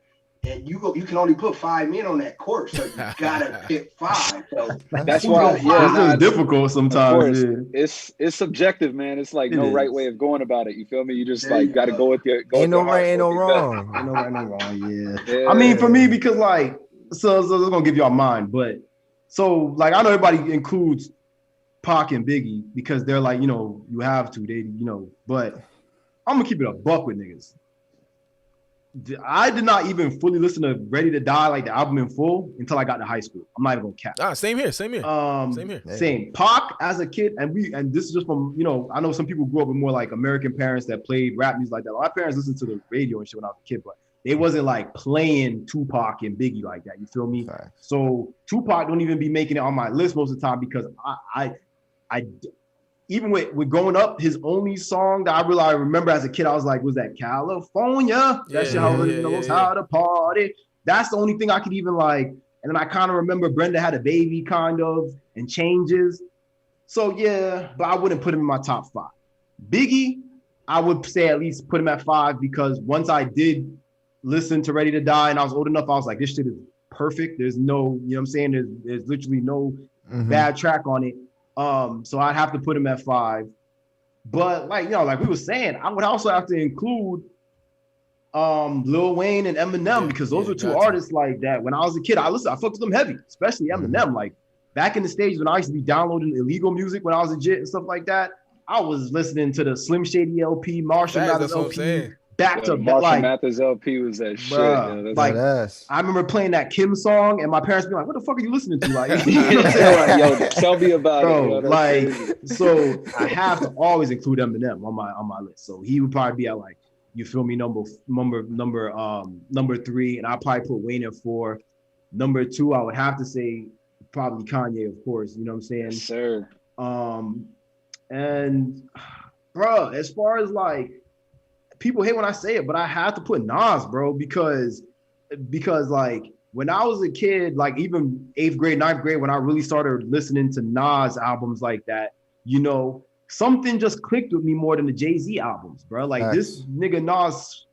and you can only put 5 men on that court, so you gotta pick 5. So that's why. It's difficult sometimes. It's subjective, man. It's like no right way of going about it. You feel me? You just like got to go with your. Ain't no right, ain't no wrong. Ain't no right, no wrong. Yeah. I mean, for me, because like, so I'm gonna give y'all mine, but so like I know everybody includes Pac and Biggie because they're like, you have to, but. I'm gonna keep it a buck with niggas. I did not even fully listen to Ready to Die, like the album in full, until I got to high school. I'm not even gonna cap. Same here. Same here. Pac as a kid, and this is just from, I know some people grew up with more like American parents that played rap music like that. My parents listened to the radio and shit when I was a kid, but they wasn't like playing Tupac and Biggie like that. You feel me? Right. So Tupac don't even be making it on my list most of the time because I even with growing up, his only song that I remember as a kid, I was like, was that California? That shit already knows how to party. That's the only thing I could even like. And then I kind of remember Brenda Had a Baby kind of and Changes. So yeah, but I wouldn't put him in my top 5. Biggie, I would say at least put him at 5 because once I did listen to Ready to Die and I was old enough, I was like, this shit is perfect. There's no, you know what I'm saying? There's literally no bad track on it. So I'd have to put him at 5. But like we were saying, I would also have to include Lil Wayne and Eminem because those are two artists like that. When I was a kid, I fucked with them heavy, especially Eminem. Like back in the stage when I used to be downloading illegal music when I was legit and stuff like that, I was listening to the Slim Shady LP, Marshall Mathers LP. Back to Marshall Mathers LP was that shit. I remember playing that Kim song, and my parents be like, "What the fuck are you listening to?" Like, yo, tell me about it. Yo, like, so I have to always include Eminem on my list. So he would probably be at like, you feel me, number 3, and I'll probably put Wayne at 4. Number 2, I would have to say probably Kanye, of course. You know what I'm saying? Yes, sir. And bro, as far as like, people hate when I say it, but I have to put Nas, bro, because like when I was a kid, like even 8th grade, 9th grade, when I really started listening to Nas albums like that, you know, something just clicked with me more than the Jay-Z albums, bro. Like this nigga Nas,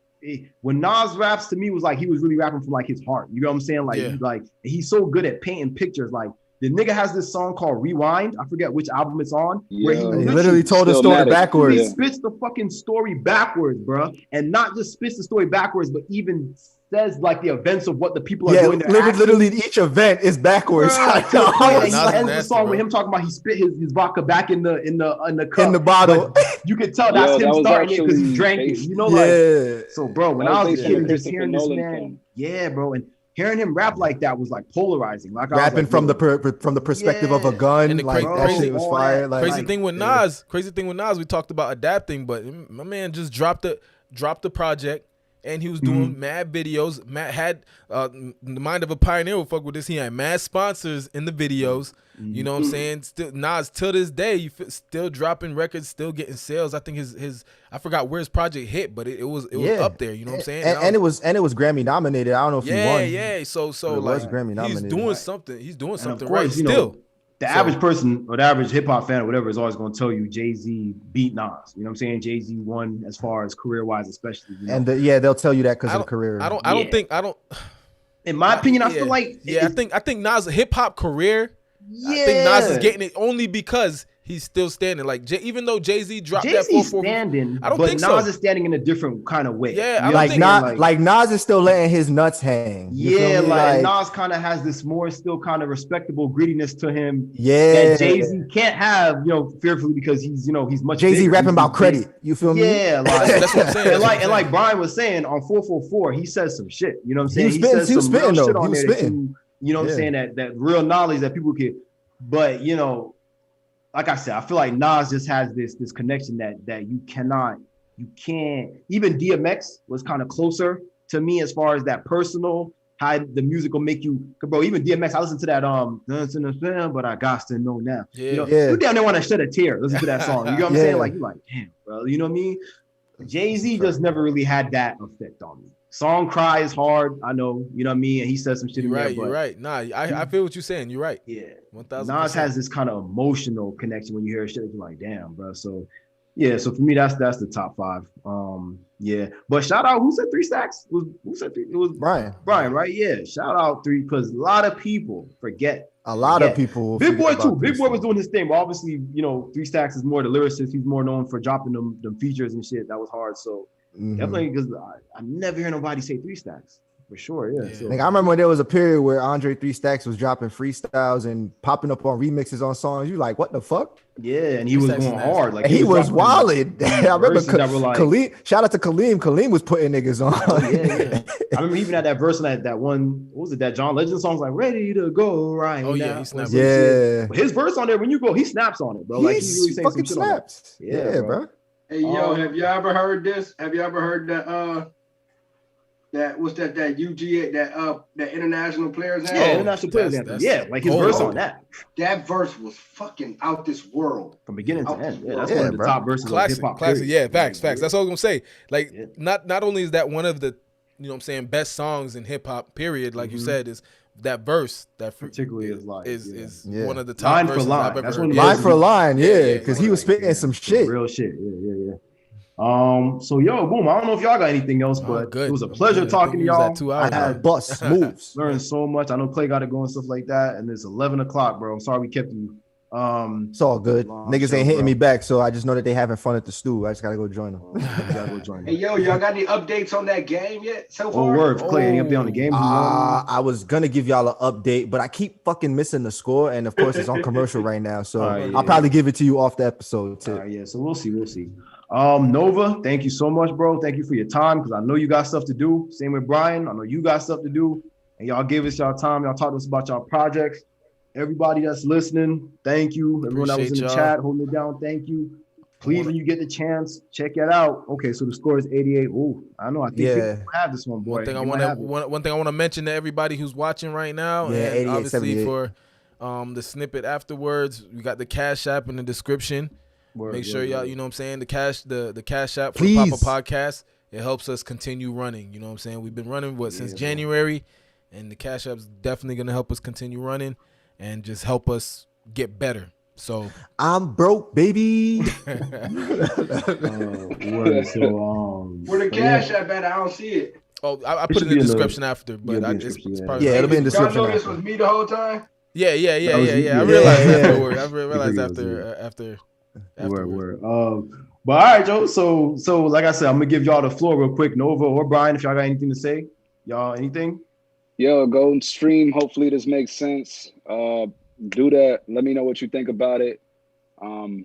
when Nas raps, to me was like he was really rapping from like his heart. You know what I'm saying? Like he's so good at painting pictures. Like the nigga has this song called Rewind. I forget which album it's on. Yeah, where he literally told the story backwards. He spits the fucking story backwards, bro. And not just spits the story backwards, but even says like the events of what the people are doing. Literally each event is backwards. He ends the song with him talking about he spit his vodka back in the cup. In the bottle. But you can tell that's him starting it because he drank it. You know, like so bro, when I was a kid just hearing this man, bro, and hearing him rap like that was like polarizing. Like rapping from the perspective of a gun, and like that shit was fire. Like, crazy thing with Nas, we talked about adapting, but my man just dropped the project, and he was doing mad videos. Matt had the mind of a pioneer. Will fuck with this. He had mad sponsors in the videos. You know what I'm saying? Still, Nas till this day, still dropping records, still getting sales. I think his I forgot where his project hit, but it was up there. You know what I'm saying? And it was Grammy nominated. I don't know if he won. Yeah. So like Grammy nominated. He's doing something right still. Know, the average person or the average hip hop fan or whatever is always going to tell you Jay-Z beat Nas. You know what I'm saying? Jay-Z won as far as career wise, especially. You know? And they'll tell you that because of career. I don't think. In my opinion, I feel like I think Nas' hip hop career. Yeah. I think Nas is getting it only because he's still standing. Like even though Jay-Z dropped that 444, standing, I don't think so. Nas is standing in a different kind of way. Yeah, like Nas is still letting his nuts hang. Yeah, like Nas kind of has this more still kind of respectable grittiness to him. Yeah, that Jay-Z can't have, fearfully because he's much. Jay-Z rapping about credit. You feel me? Yeah, like that's what I'm saying. And like Brian was saying on 444, he says some shit. You know what I'm saying? He was spitting though. He was spitting. You know what I'm saying? That real knowledge that people can, but like I said, I feel like Nas just has this connection that you can't. Even DMX was kind of closer to me as far as that personal, how the music will make you, bro. Even DMX, I listen to that but I got to know now. You down there want to shed a tear. Listen to that song. You know what I'm saying? Like you're like, damn, bro. You know what I mean? Jay-Z just never really had that effect on me. Song Cry is hard, I know, you know what I mean? And he says some shit in there. You're right. Nah, I feel what you're saying. You're right. Yeah. 1000%. Nas has this kind of emotional connection when you hear shit. You're like, damn, bro. So, yeah. So for me, that's the top 5. Yeah. But shout out, who said 3 stacks? Who said 3? It was Brian. Brian, right? Yeah. Shout out 3 because a lot of people forget. A lot of people. Big Boy too. Big Boy was doing his thing, but obviously, 3 stacks is more the lyricist. He's more known for dropping them features and shit. That was hard. So. Definitely, because I never hear nobody say 3 stacks for sure. Yeah. So. Like I remember when there was a period where Andre 3 Stacks was dropping freestyles and popping up on remixes on songs. You like, what the fuck? Yeah, and he was going hard. Like he was wilded. I remember Kaleem. Shout out to Kaleem. Kaleem was putting niggas on. Yeah. I remember even at that verse and that one. What was it? That John Legend song was like "Ready to Go Right." Oh yeah, he snaps. Yeah, but his verse on there when you go, he snaps on it, bro. Like he really fucking snaps. Yeah, bro. Hey yo, have you ever heard this? Have you ever heard that what's that UGA that international players have? Yeah, international players have. Yeah, like his verse on that. That verse was fucking out this world from beginning to end. Yeah, that's one of the top verses of hip hop. Classic, yeah, facts. That's what I was gonna say. Like not only is that one of the best songs in hip hop period, like you said, is that verse that particularly is one of the top line verses for line. I've ever That's heard. Line for line, because he was spitting some shit. Real shit. Yeah. So yo, boom. I don't know if y'all got anything else, but it was a pleasure talking to y'all. 2 hours. I had bust moves. Learned so much. I know Clay got to go and stuff like that. And it's 11 o'clock, bro. I'm sorry we kept you. It's all good. Niggas ain't hitting me back, so I just know that they having fun at the stew. I just gotta go join them. Hey yo, y'all got any updates on that game yet so far? Word, Clay, any update on the game? I was gonna give y'all an update, but I keep fucking missing the score, and of course it's on commercial right now, so I'll probably give it to you off the episode too. So we'll see. Nova, thank you so much, bro. Thank you for your time, because I know you got stuff to do. Same with Brian. I know you got stuff to do, and y'all gave us y'all time. Y'all talked to us about y'all projects. Everybody that's listening, thank you. Everyone that was in the chat holding it down, thank you. Please, when you get the chance, check it out. Okay, so the score is 88. Ooh, I know. I think people have this one, boy. One thing I want to mention to everybody who's watching right now, and obviously 78. For the snippet afterwards, we got the Cash App in the description. Make sure y'all, you know what I'm saying, the Cash App for the Pop-Up Podcast. It helps us continue running. You know what I'm saying? We've been running since January, and the Cash App's definitely gonna help us continue running and just help us get better. So I'm broke, baby. Where the Cash App at? I don't see it. Oh, I put it in the description after, but it's probably it'll be in the description. Y'all know this was me the whole time. Yeah. I realized afterward. I realized after. Word. But all right, Joe. So like I said, I'm gonna give y'all the floor real quick. Nova or Brian, if y'all got anything to say, y'all anything? Yo, go and stream. Hopefully this makes sense. Do that. Let me know what you think about it. Man,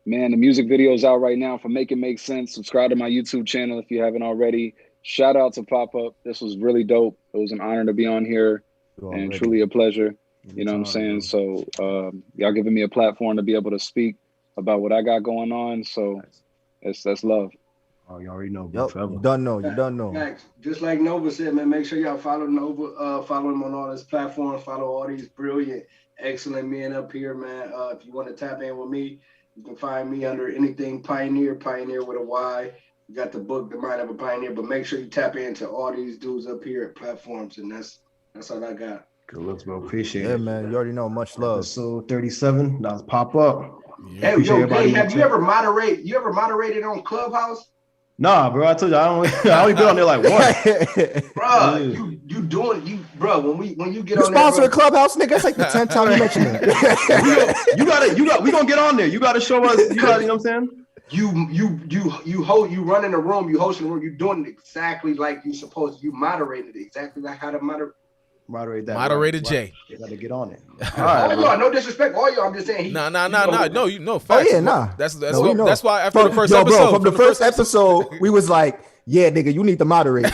the music video's out right now for Make It Make Sense. Subscribe to my YouTube channel if you haven't already. Shout out to Pop-Up. This was really dope. It was an honor to be on here and truly a pleasure. You know what I'm saying? So y'all giving me a platform to be able to speak about what I got going on. So that's love. Oh, you already know, bro. Yep. You done know. Facts. Just like Nova said, man, make sure y'all follow Nova, follow him on all his platforms, follow all these brilliant, excellent men up here, man. If you want to tap in with me, you can find me under anything Pioneer with a Y. You got the book, The Mind of a Pioneer, but make sure you tap into all these dudes up here at platforms, and that's all I got. Good looks, bro. Appreciate it. Yeah, man. You already know. Much love. So 37, that was Pop-Up. Yeah. Hey, have you ever moderated on Clubhouse? Nah, bro. I told you I only been on there like once. Bro, when you get on there, sponsor a Clubhouse, nigga. That's like the 10th time you mentioned it. We gonna get on there. You gotta show us. You know what I'm saying? You run in the room. You hosting the room. You doing it exactly like you supposed to. You moderated it exactly like how to moderate that. Moderated Jay. You gotta get on it. All right, no disrespect, all y'all. I'm just saying. No. Facts. Oh yeah, nah. That's why after the first episode, bro, from the first episode, we was like, yeah, nigga, you need to moderate.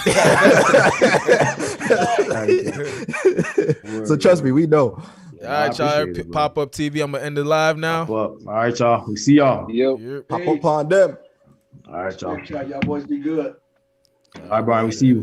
So trust me, we know. All right, y'all. Pop-Up TV. I'm gonna end it live now. All right, y'all. We see y'all. Yep. Pop up on them. All right, y'all. Y'all boys be good. All right, Brian. We see you.